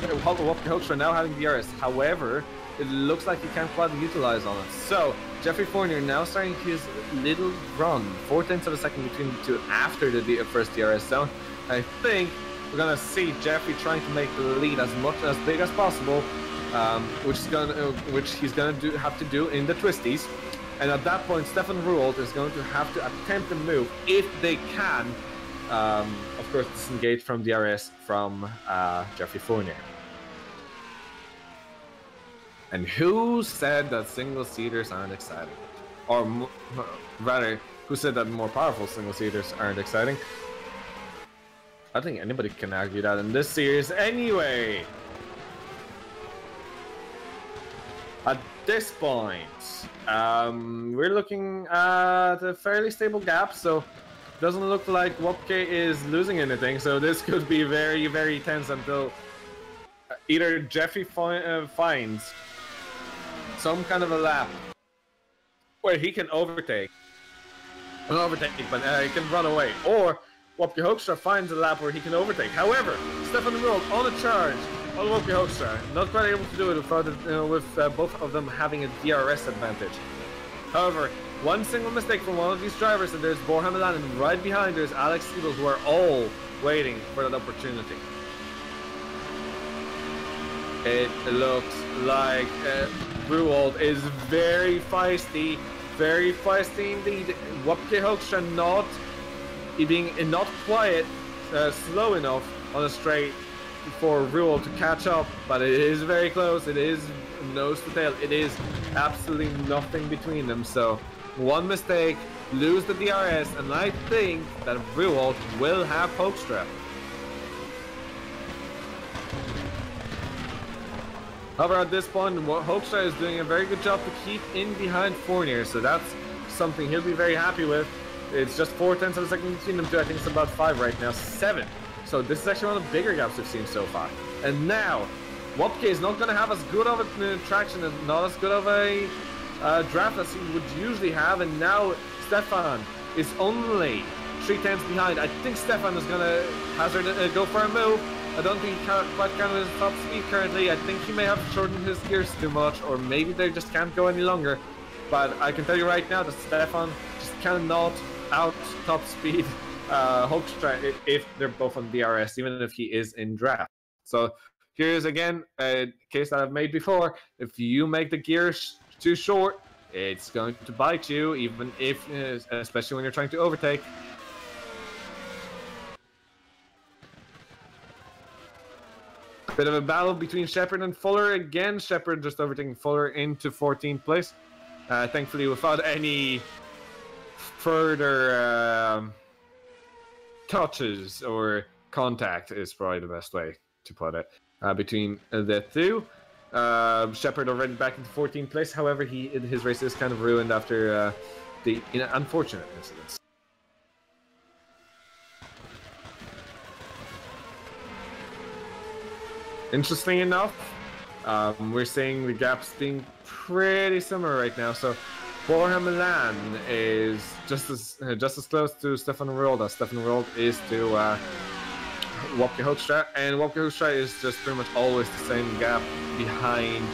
Speaker 1: Wopke Hoekstra now having DRS. However, it looks like he can't quite utilize on it. So Jeffrey Fournier now starting his little run, 0.4 of a second between the two after the first DRS zone. I think we're gonna see Jeffrey trying to make the lead as big as possible, which he's gonna have to do in the twisties. And at that point, Stefan Ruold is going to have to attempt a move if they can. Of course, disengage from DRS from Jeffrey Fournier. And who said that single-seaters aren't exciting? Or rather, who said that more powerful single-seaters aren't exciting? I think anybody can argue that in this series anyway. At this point, we're looking at a fairly stable gap, so doesn't look like Wopke is losing anything, so this could be very, very tense until either Jeffrey finds some kind of a lap where he can overtake, but he can run away, or Wopke Hoekstra finds a lap where he can overtake. However, Stefan Ruold on a charge on Wopke Hoekstra, not quite able to do it with both of them having a DRS advantage. However, one single mistake from one of these drivers, and there's Borja Milan, and right behind there's Alex Siebel, who are all waiting for that opportunity. It looks like Ruold is very feisty indeed. Wopke Hoekstra not quiet, slow enough on a straight for Rule to catch up, but it is very close. It is nose to tail. It is absolutely nothing between them. So one mistake, lose the DRS, and I think that Rule will have Hoekstra. However, at this point, Hoekstra is doing a very good job to keep in behind Fournier, so that's something he'll be very happy with. It's just 0.4 of a second between them two. I think it's about 5 right now, 7. So this is actually one of the bigger gaps we've seen so far. And now, Wopke is not going to have as good of a traction and not as good of a draft as he would usually have. And now Stefan is only 0.3 behind. I think Stefan is going to hazard go for a move. I don't think he quite counted his top speed currently. I think he may have shortened his gears too much, or maybe they just can't go any longer. But I can tell you right now that Stefan just cannot out top speed Hoekstra if they're both on DRS, even if he is in draft. So here's again a case that I've made before. If you make the gears too short, it's going to bite you, even if, especially when you're trying to overtake. Bit of a battle between Shepard and Fuller. Again, Shepard just overtaking Fuller into 14th place. Thankfully, without any further touches or contact is probably the best way to put it between the two. Shepard already back into 14th place. However, his race is kind of ruined after the unfortunate incidents. Interesting enough, we're seeing the gaps being pretty similar right now. So Borja Milan is just as close to Stefan Rold as Stefan Rold is to Wopke Hoekstra, and Wopke Hoekstra is just pretty much always the same gap behind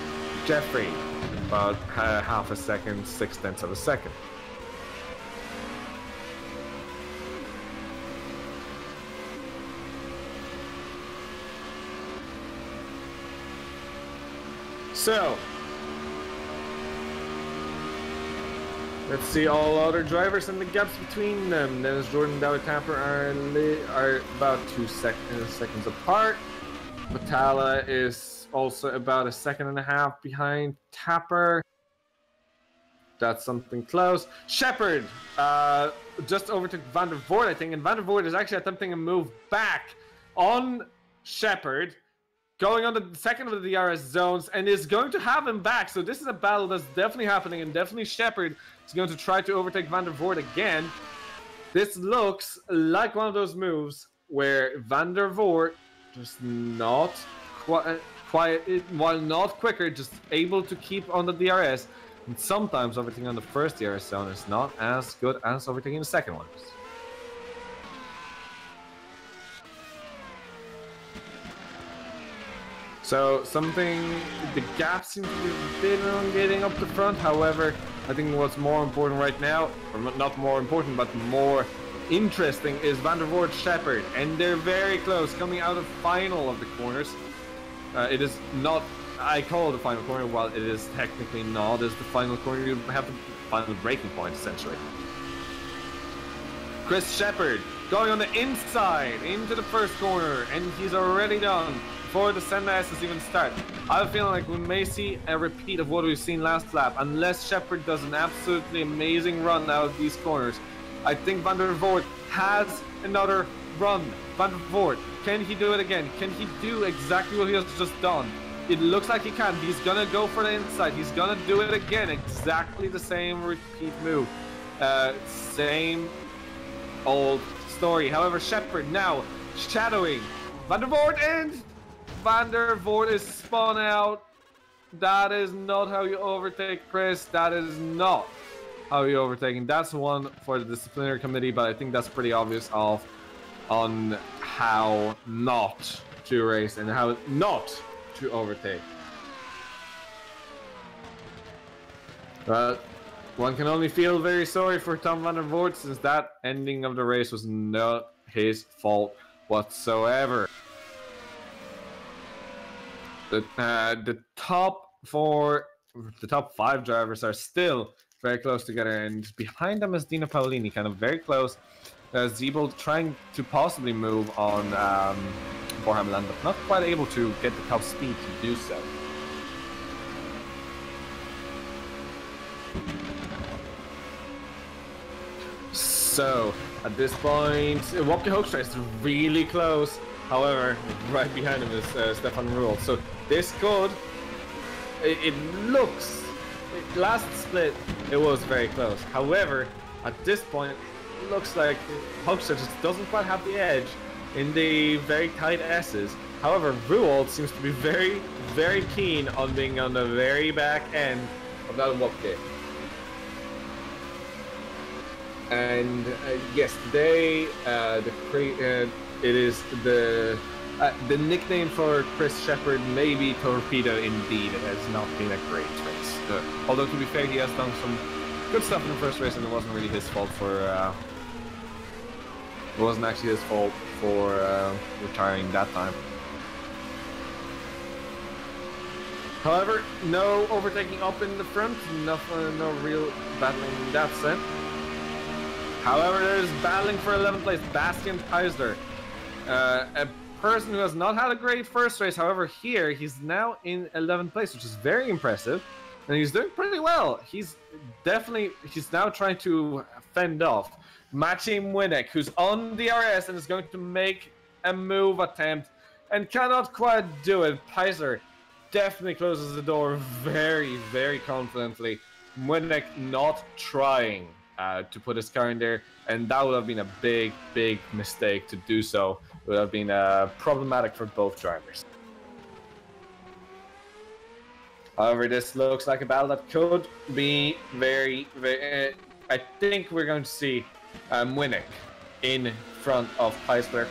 Speaker 1: Jeffrey, about half a second, 0.6 of a second. So, let's see all other drivers and the gaps between them. Dennis Jordan and David Kacper are about 2 seconds apart. Batala is also about 1.5 seconds behind Kacper. That's something close. Shepard just overtook Van der Voort, I think, and Van der Voort is actually attempting a move back on Shepard, going on the second of the DRS zones, and is going to have him back. So this is a battle that's definitely happening, and definitely Shepard is going to try to overtake Van der Voort again. This looks like one of those moves where Van der Voort just not quiet, while not quicker, just able to keep on the DRS. And sometimes overtaking on the first DRS zone is not as good as overtaking the second one. So the gap seems to be a bit elongating up the front. However, I think what's more important right now, or not more important, but more interesting, is Van der Voort Shepard. And they're very close, coming out of final of the corners. It is not, I call it the final corner, while it is technically not. It's the final corner. You have the final breaking point, essentially. Chris Shepard going on the inside into the first corner, and he's already done before the send asses even start. I have a feeling like we may see a repeat of what we've seen last lap, unless Shepard does an absolutely amazing run out of these corners. I think Van der Voort has another run. Van der Voort, can he do it again? Can he do exactly what he has just done? It looks like he can. He's gonna go for the inside. He's gonna do it again. Exactly the same repeat move. Same old story. However, Shepard now shadowing Van der Voort, and Van der Voort is spun out. That is not how you overtake, Chris. That is not how you overtake. And that's one for the disciplinary committee, but I think that's pretty obvious on how not to race and how not to overtake. But one can only feel very sorry for Tom Van der Voort, since that ending of the race was not his fault whatsoever. The top 5 drivers are still very close together, and behind them is Dino Paolini, kind of very close. Zeeble trying to possibly move on Borham Land, but not quite able to get the top speed to do so. So, at this point, Wopke Hoekstra is really close. However, right behind him is Stefan Ruold. So this could... It looks... Last split, it was very close. However, at this point, it looks like Hoekstra just doesn't quite have the edge in the very tight S's. However, Ruold seems to be very, very keen on being on the very back end of that Wopke. And yes, today it is the nickname for Chris Shepherd may be Torpedo indeed. It has not been a great race. Although to be fair, he has done some good stuff in the first race, and it wasn't really his fault for. It wasn't actually his fault for retiring that time. However, no overtaking up in the front, no real battling in that sense. However, there's battling for 11th place, Bastian Peisler. A person who has not had a great first race. However, here, he's now in 11th place, which is very impressive. And he's doing pretty well. He's now trying to fend off Maciej Młynek, who's on the RS and is going to make a move attempt and cannot quite do it. Peisler definitely closes the door very, very confidently. Młynek not trying to put his car in there, and that would have been a big, big mistake to do so. It would have been problematic for both drivers. However, this looks like a battle that could be very, very... I think we're going to see Młynek in front of Peisler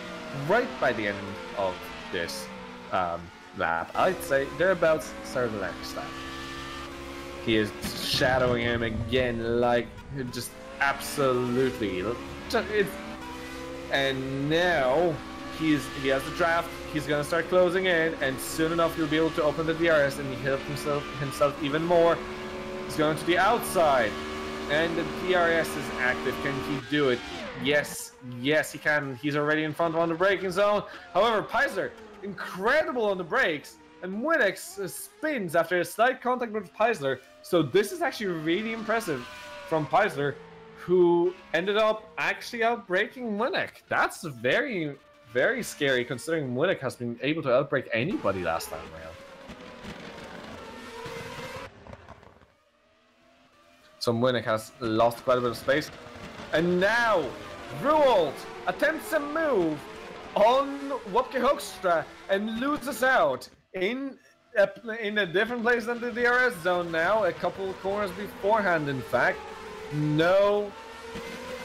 Speaker 1: right by the end of this lap. I'd say thereabouts start of the next lap. He is shadowing him again, like just absolutely. And now he has the draft. He's gonna start closing in, and soon enough he'll be able to open the DRS and help himself even more. He's going to the outside, and the DRS is active. Can he do it? Yes, yes he can. He's already in front on the braking zone. However, Peisler, incredible on the brakes, and Młynek spins after a slight contact with Peisler. So this is actually really impressive from Peisler, who ended up actually outbraking Młynek. That's very, very scary considering Młynek has been able to outbrake anybody last time around. So Młynek has lost quite a bit of space. And now Ruold attempts a move on Wopke Hoekstra and loses out in a different place than the DRS zone now, a couple of corners beforehand in fact. Now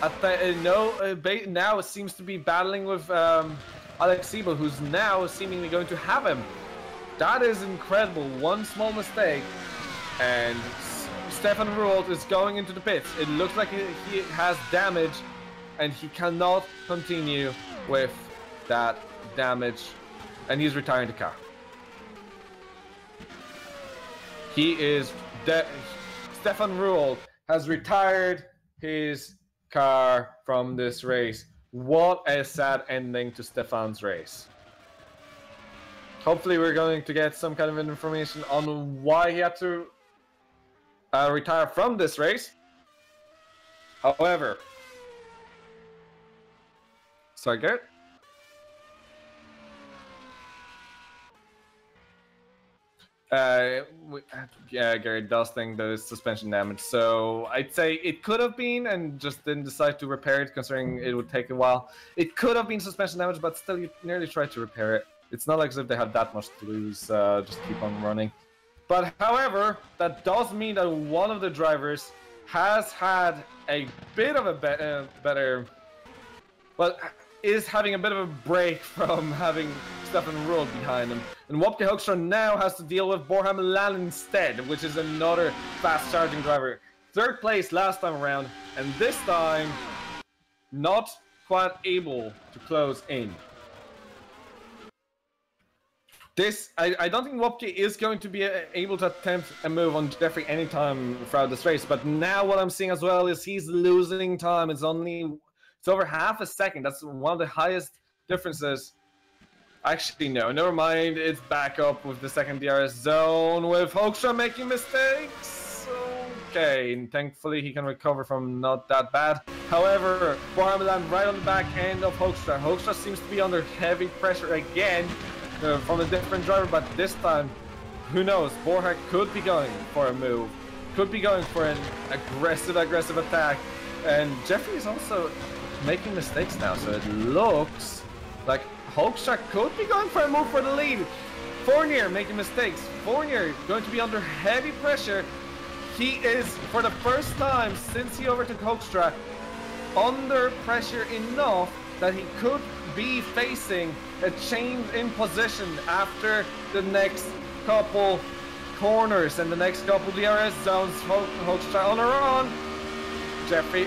Speaker 1: it seems to be battling with Alex Zeeble, who's now seemingly going to have him. That is incredible. One small mistake and Stefan Ruold is going into the pits. It looks like he has damage and he cannot continue with that damage, and he's retiring the car. Stefan Ruold has retired his car from this race. What a sad ending to Stefan's race. Hopefully we're going to get some kind of information on why he had to retire from this race. However, sorry, Gerrit? Yeah, Gerrit does think that it's suspension damage, so I'd say it could have been and just didn't decide to repair it, considering it would take a while. It could have been suspension damage, but still you nearly tried to repair it. It's not like as if they have that much to lose, just keep on running. But however, that does mean that one of the drivers has had a bit of a better... Well, is having a bit of a break from having Stefan Ruold behind him. And Wopke Hoekstra now has to deal with Borham Lan instead, which is another fast-charging driver. Third place last time around, and this time not quite able to close in. I don't think Wopke is going to be able to attempt a move on Jeffrey anytime throughout this race, but now what I'm seeing as well is he's losing time. It's It's over half a second. That's one of the highest differences. Actually, no, never mind. It's back up with the second DRS zone with Hoekstra making mistakes. Okay, and thankfully he can recover from not that bad. However, Milan right on the back end of Hoekstra. Hoekstra seems to be under heavy pressure again from a different driver, but this time, who knows? Borja could be going for a move, could be going for an aggressive attack, and Jeffrey is also making mistakes now, so it looks like Hoekstra could be going for a move for the lead. Fournier making mistakes. Fournier going to be under heavy pressure. He is, for the first time since he overtook Hoekstra, under pressure enough that he could be facing a change in position after the next couple corners and the next couple DRS zones. Hoekstra on a run. Jeffrey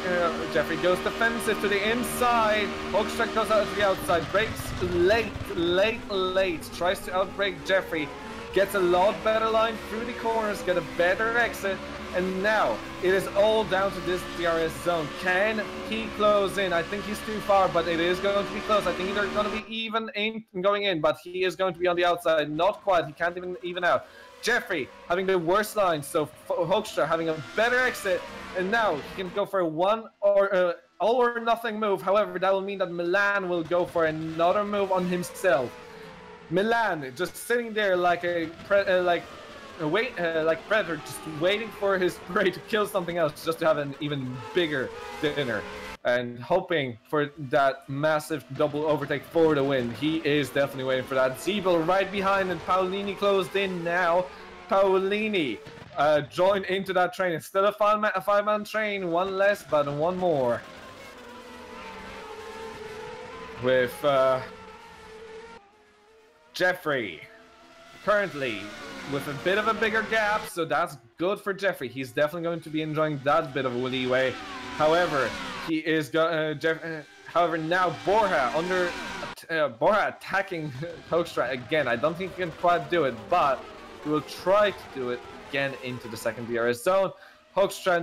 Speaker 1: goes defensive to the inside. Hoekstra goes out to the outside. Brakes late. Tries to outbrake Jeffrey. Gets a lot better line through the corners. Get a better exit. And now it is all down to this DRS zone. Can he close in? I think he's too far, but it is going to be close. I think they're going to be even in going in, but he is going to be on the outside. Not quite. He can't even out. Jeffrey having the worst line, so Hoekstra having a better exit, and now he can go for a all or nothing move. However, that will mean that Milan will go for another move on himself. Milan just sitting there like a Predator, just waiting for his prey to kill something else, just to have an even bigger dinner, and hoping for that massive double overtake for the win. He is definitely waiting for that. Siebel right behind, and Paolini closed in now. Paolini joined into that train. It's still a five-man train, one less, but one more. With Jeffrey currently with a bit of a bigger gap, so that's good for Jeffrey. He's definitely going to be enjoying that bit of a leeway. However, he is however, now Borja attacking Hoekstra again. I don't think he can quite do it, but he will try to do it again into the second DRS zone. Hoekstra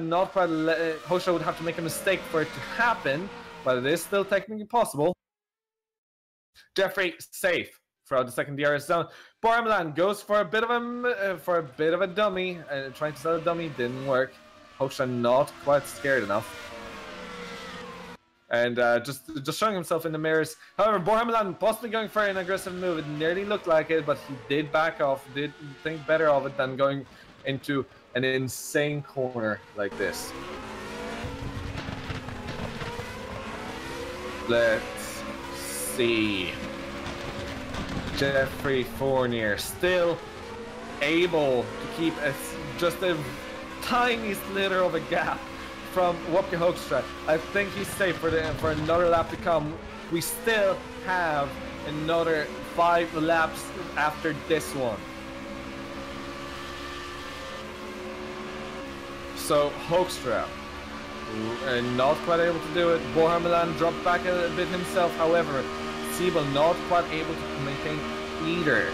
Speaker 1: would have to make a mistake for it to happen, but it is still technically possible. Jeffrey safe throughout the second DRS zone. Milan goes for a bit of a dummy, trying to sell a dummy, didn't work. Hoekstra not quite scared enough, and just showing himself in the mirrors. However, Milan possibly going for an aggressive move. It nearly looked like it, but he did back off. Did think better of it than going into an insane corner like this. Let's see. Jeffrey Fournier still able to keep just a tiny slither of a gap from Wopke Hoekstra. I think he's safe for another lap to come. We still have another 5 laps after this one. So Hoekstra not quite able to do it. Milan dropped back a bit himself. However, Siebel not quite able to maintain either.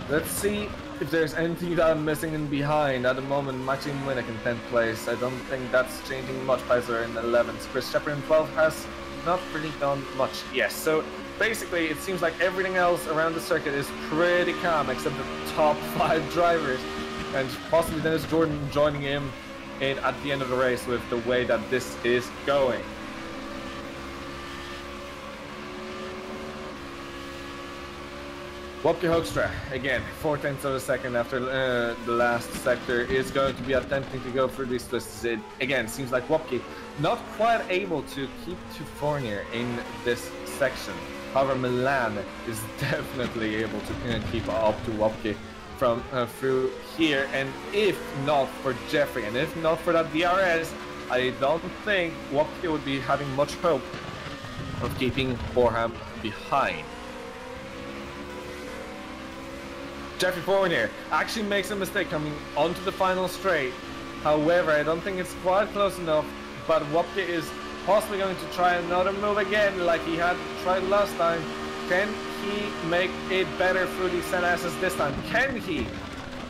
Speaker 1: Let's see if there's anything that I'm missing in behind. At the moment, Maxim Winnick in 10th place. I don't think that's changing much. Pfizer in 11th. Chris Shepard in 12th has not really done much. Yes, so basically it seems like everything else around the circuit is pretty calm except the top 5 drivers. And possibly Dennis Jordan joining him in at the end of the race with the way that this is going. Wopke Hoekstra, again, 4/10 of a second after the last sector, is going to be attempting to go through these twists. It, again, seems like Wopke not quite able to keep to Fournier in this section. However, Milan is definitely able to keep up to Wopke from through here. And if not for Jeffrey, and if not for that DRS, I don't think Wopke would be having much hope of keeping Borham behind. Jeffrey Fournier actually makes a mistake coming onto the final straight. However, I don't think it's quite close enough, but Wopke is possibly going to try another move again like he had tried last time. Can he make it better through these Senasses this time? Can he?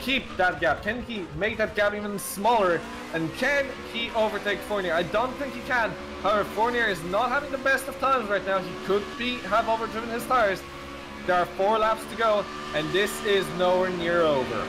Speaker 1: keep that gap? Can he make that gap even smaller? And can he overtake Fournier? I don't think he can. However, Fournier is not having the best of times right now. He could have overdriven his tires. There are 4 laps to go, and this is nowhere near over.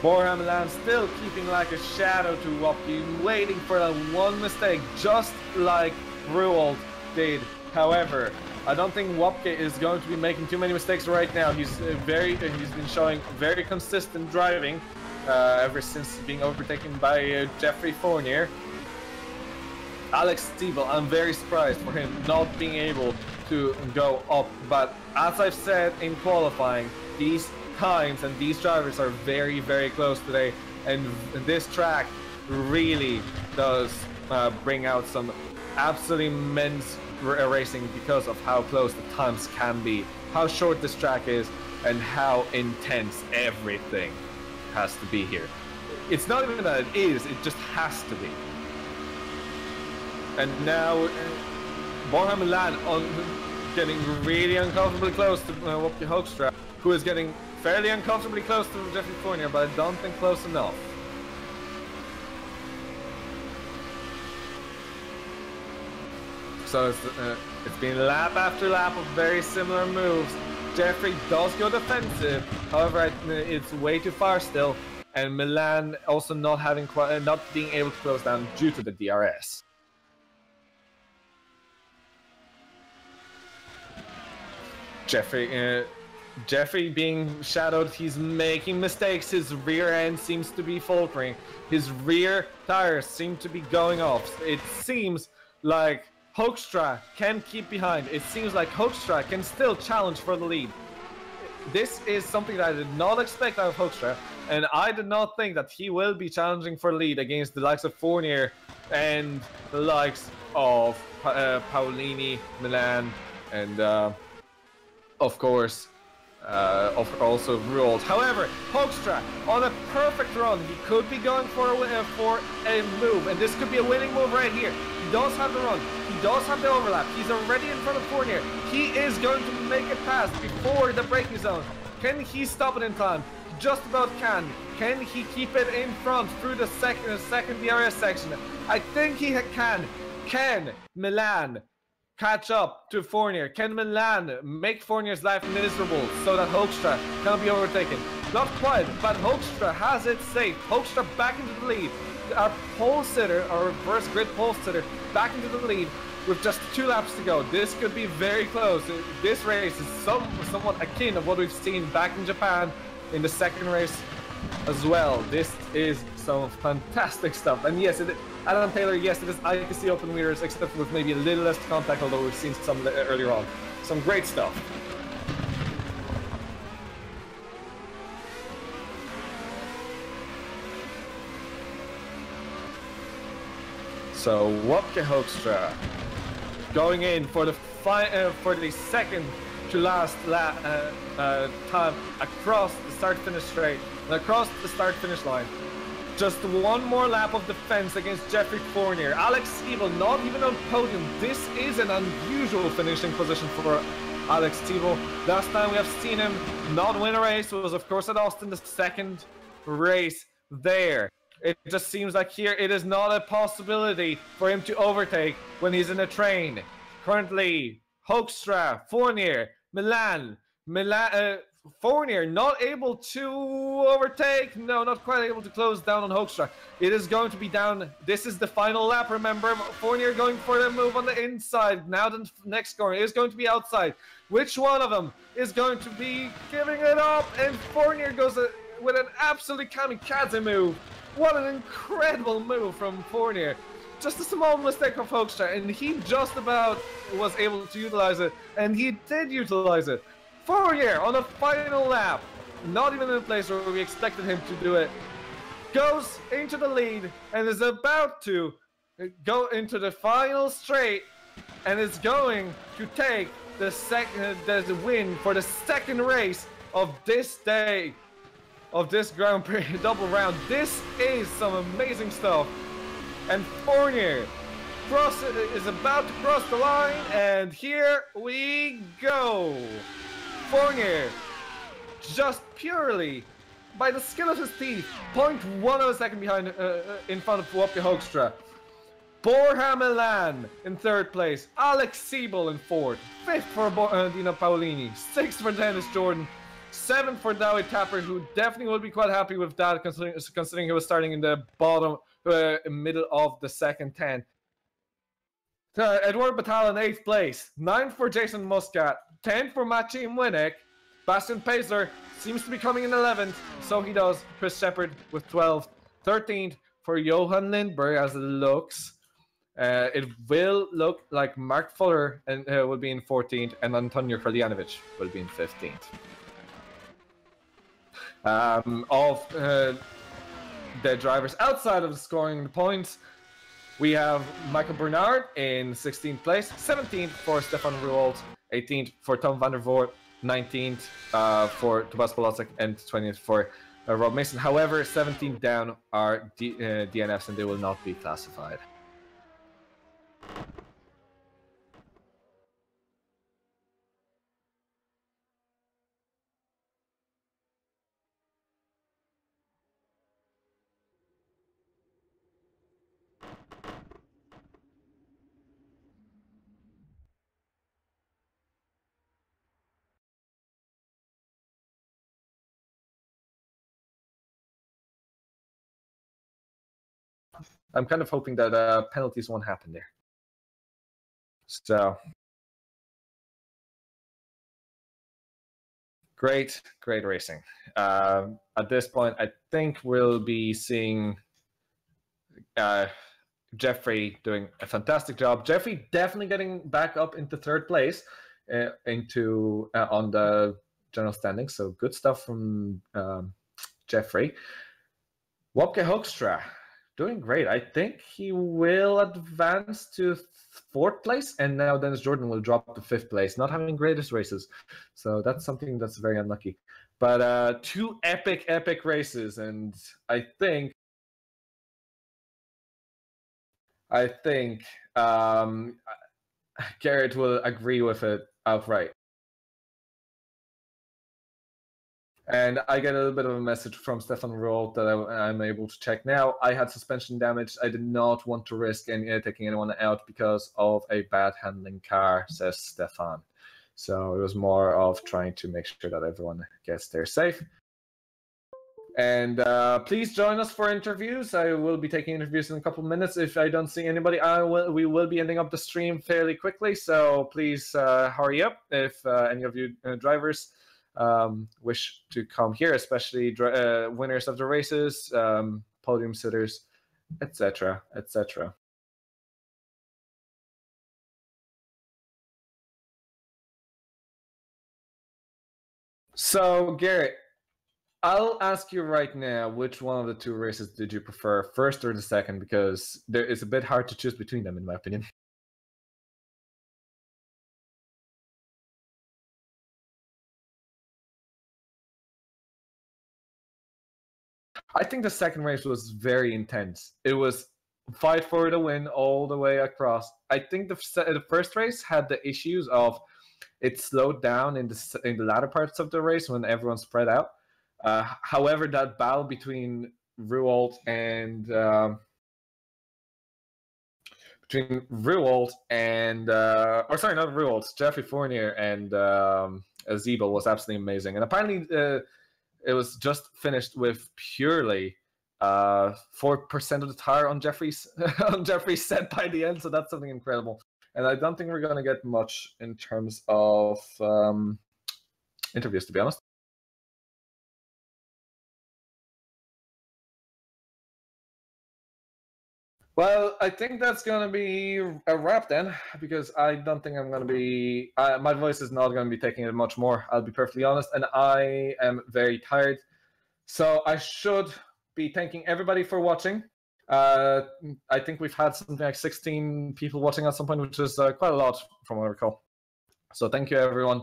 Speaker 1: Borja Milan still keeping like a shadow to Wapke, waiting for that one mistake, just like Ruold did. However, I don't think Wapke is going to be making too many mistakes right now. He's been showing very consistent driving ever since being overtaken by Jeffrey Fournier. Alex Stiebel, I'm very surprised for him not being able to go up, but as I've said in qualifying, these times and these drivers are very, very close today, and this track really does bring out some absolutely immense racing because of how close the times can be, how short this track is, and how intense everything has to be here. It's not even that it is, it just has to be. And now Borja Milan getting really uncomfortably close to Wopke Hoekstra, who is getting fairly uncomfortably close to Jeffrey Fournier, but I don't think close enough. So it's been lap after lap of very similar moves. Jeffrey does go defensive, however it's way too far still, and Milan also not being able to close down due to the DRS. Jeffrey being shadowed, he's making mistakes, his rear end seems to be faltering, his rear tires seem to be going off. It seems like Hoekstra can keep behind, it seems like Hoekstra can still challenge for the lead. This is something that I did not expect out of Hoekstra, and I did not think that he will be challenging for the lead against the likes of Fournier and the likes of Paolini, Milan, and of course, also Ruold. However, Hoekstra on a perfect run. He could be going for a move, and this could be a winning move right here. He does have the run. He does have the overlap. He's already in front of Fournier. He is going to make it past before the braking zone. Can he stop it in time? He just about can. Can he keep it in front through the second DRS section? I think he can. Can Milan catch up to Fournier? Can Milan make Fournier's life miserable so that Hoekstra cannot be overtaken? Not quite, but Hoekstra has it safe. Hoekstra back into the lead. Our pole sitter, our reverse grid pole sitter, back into the lead with just 2 laps to go. This could be very close. This race is somewhat akin of what we've seen back in Japan in the second race as well. This is some fantastic stuff. And yes, Adam Taylor, yes, it is IPC open mirrors, except with maybe a little less contact, although we've seen some earlier on. Some great stuff. So Wopke Hoekstra going in for the second to last time across the start-finish straight and across the start-finish line. Just one more lap of defense against Jeffrey Fournier. Alex Stiebel not even on podium. This is an unusual finishing position for Alex Stiebel. Last time we have seen him not win a race was of course at Austin, the second race there. It just seems like here it is not a possibility for him to overtake when he's in a train. Currently, Hoekstra, Fournier, Milan, Fournier not able to overtake. No, not quite able to close down on Hoekstra. It is going to be down. This is the final lap, remember. Fournier going for the move on the inside. Now the next corner is going to be outside. Which one of them is going to be giving it up? And Fournier goes with an absolute kamikaze move. What an incredible move from Fournier. Just a small mistake of Hoekstra, and he just about was able to utilize it, and he did utilize it. Fournier on the final lap, not even in a place where we expected him to do it, goes into the lead and is about to go into the final straight and is going to take the win for the second race of this day, of this Grand Prix double round. This is some amazing stuff. And Fournier is about to cross the line, and here we go. Fournier, just purely by the skin of his teeth, 0.1 of a second behind, in front of Wopke Hoekstra. Borja Milan in third place, Alex Siebel in fourth, fifth for Dino Paolini, sixth for Dennis Jordan, seventh for David Kacper, who definitely will be quite happy with that, considering he was starting in the bottom, middle of the second 10. Edward Batal in 8th place, 9th for Jason Muscat, 10th for Maciej Młynek, Bastian Paisler seems to be coming in 11th, so he does. Chris Shepard with 12th, 13th for Johan Lindberg as it looks. It will look like Mark Fuller will be in 14th, and Antonio Kraljanovic will be in 15th. Of the drivers outside of scoring the points, we have Michael Bernard in 16th place, 17th for Stefan Ruolt, 18th for Tom van der Voort, 19th for Tobias Polacek, and 20th for Rob Mason. However, 17th down are DNFs, and they will not be classified. I'm kind of hoping that penalties won't happen there. So, great racing. At this point, I think we'll be seeing Jeffrey doing a fantastic job. Jeffrey definitely getting back up into third place on the general standings. So good stuff from Jeffrey. Wopke Hoekstra doing great. I think he will advance to 4th place, and now Dennis Jordan will drop to 5th place, not having greatest races. So that's something that's very unlucky. But two epic races, and I think Gerrit will agree with it outright. And I get a little bit of a message from Stefan Roll that I'm able to check now. I had suspension damage. I did not want to risk taking anyone out because of a bad handling car, says Stefan. So it was more of trying to make sure that everyone gets there safe. And please join us for interviews. I will be taking interviews in a couple of minutes. If I don't see anybody, we will be ending up the stream fairly quickly. So please hurry up if any of you drivers wish to come here, especially winners of the races, podium sitters, etc., etc. So, Gerrit, I'll ask you right now, which one of the two races did you prefer, first or the second? Because it's a bit hard to choose between them, in my opinion. I think the second race was very intense. It was fight for the win all the way across. I think the first race had the issues of it slowed down in the latter parts of the race when everyone spread out. However, that battle between Ruolt and Jeffrey Fournier and Ziebel was absolutely amazing. And apparently it was just finished with purely 4% of the tire on Jeffrey's set by the end, so that's something incredible. And I don't think we're going to get much in terms of interviews, to be honest. Well, I think that's going to be a wrap then, because I don't think I'm going to be... my voice is not going to be taking it much more, I'll be perfectly honest, and I am very tired. So I should be thanking everybody for watching. I think we've had something like 16 people watching at some point, which is quite a lot from what I recall. So thank you, everyone.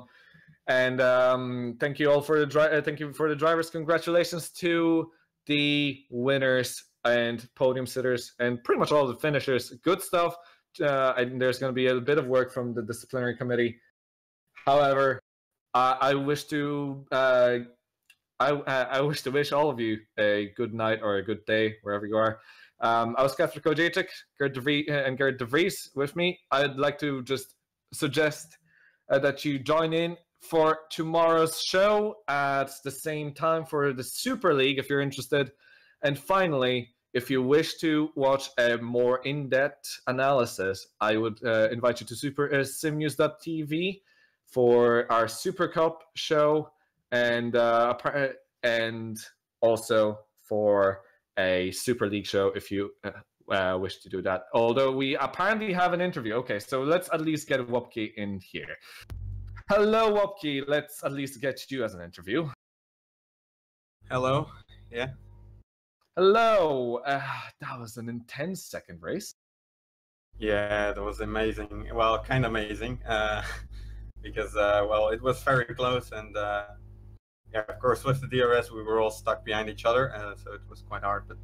Speaker 1: And thank you all for the drivers. Congratulations to the winners and podium sitters and pretty much all the finishers. Good stuff. there's going to be a bit of work from the disciplinary committee. However, I wish to I wish to wish all of you a good night or a good day wherever you are. I was Kacper Kolodziejczyk, Gerrit de Vries with me. I'd like to just suggest that you join in for tomorrow's show at the same time for the Super League if you're interested. And finally, if you wish to watch a more in-depth analysis, I would invite you to simnews.tv for our Supercup show, and also for a Super League show if you wish to do that. Although we apparently have an interview. Okay, so let's at least get Wopke in here. Hello, Wopke. Let's at least get you as an interview.
Speaker 2: Hello. Yeah.
Speaker 1: Hello. That was an intense second race.
Speaker 2: Yeah, that was amazing. Well, kind of amazing, because well, it was very close, and yeah, of course, with the DRS, we were all stuck behind each other, so it was quite hard. But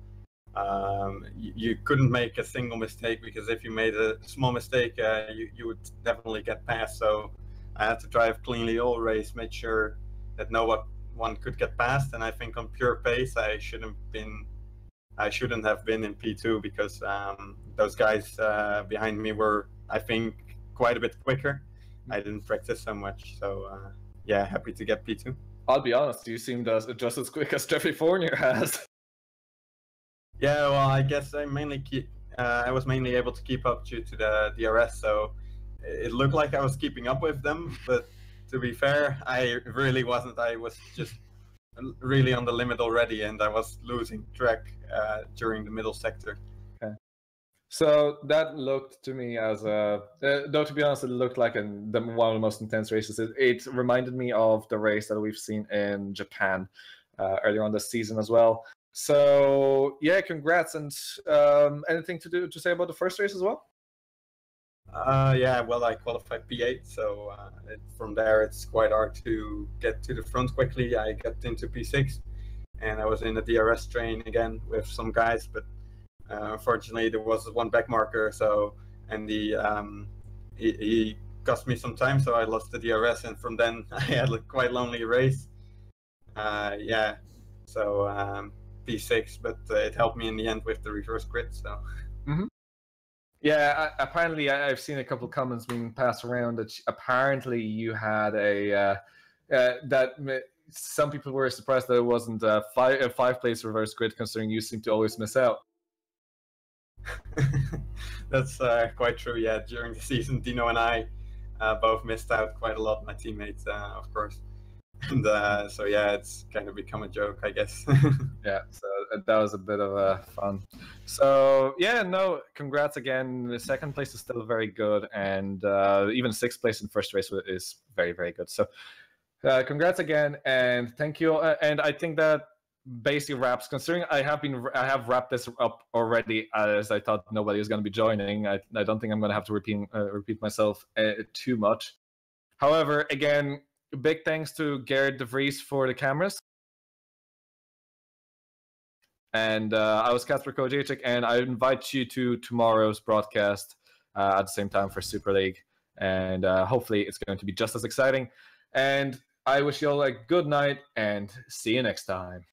Speaker 2: you couldn't make a single mistake, because if you made a small mistake, you would definitely get past. So I had to drive cleanly all race, make sure that no one could get past. And I think on pure pace, I shouldn't have been in P2, because those guys behind me were, I think, quite a bit quicker. I didn't practice so much, so yeah, happy to get P2.
Speaker 1: I'll be honest, you seemed just as quick as Jeffrey Fournier has.
Speaker 2: Yeah, well, I guess I was mainly able to keep up due to the DRS, so it looked like I was keeping up with them, but to be fair, I really wasn't. I was just really on the limit already, and I was losing track during the middle sector.
Speaker 1: Okay. So that looked to me as though to be honest, it looked like one of the most intense races. It reminded me of the race that we've seen in Japan earlier on this season as well. So yeah, congrats. And anything to say about the first race as well?
Speaker 2: Yeah, well, I qualified P8, so from there it's quite hard to get to the front quickly. I got into P6, and I was in the DRS train again with some guys, but unfortunately there was one back marker, and he cost me some time, so I lost the DRS, and from then I had a quite lonely race. Yeah, so P6, but it helped me in the end with the reverse grid. So.
Speaker 1: Mm-hmm. Yeah, apparently I've seen a couple of comments being passed around that apparently you had that some people were surprised that it wasn't a five-place reverse grid, considering you seem to always miss out.
Speaker 2: That's quite true. Yeah, during the season, Dino and I both missed out quite a lot. My teammates, of course. And so yeah, it's kind of become a joke, I guess.
Speaker 1: Yeah, so that was a bit of fun. So yeah, no, congrats again. The second place is still very good, and even sixth place in first race is very, very good. So congrats again, and thank you. And I think that basically wraps. Considering I have wrapped this up already, as I thought nobody was going to be joining. I don't think I'm going to have to repeat myself too much. However, again, big thanks to Gerrit de Vries for the cameras. And I was Kacper Kolodziejczyk, and I invite you to tomorrow's broadcast at the same time for Super League. And hopefully it's going to be just as exciting. And I wish you all a good night, and see you next time.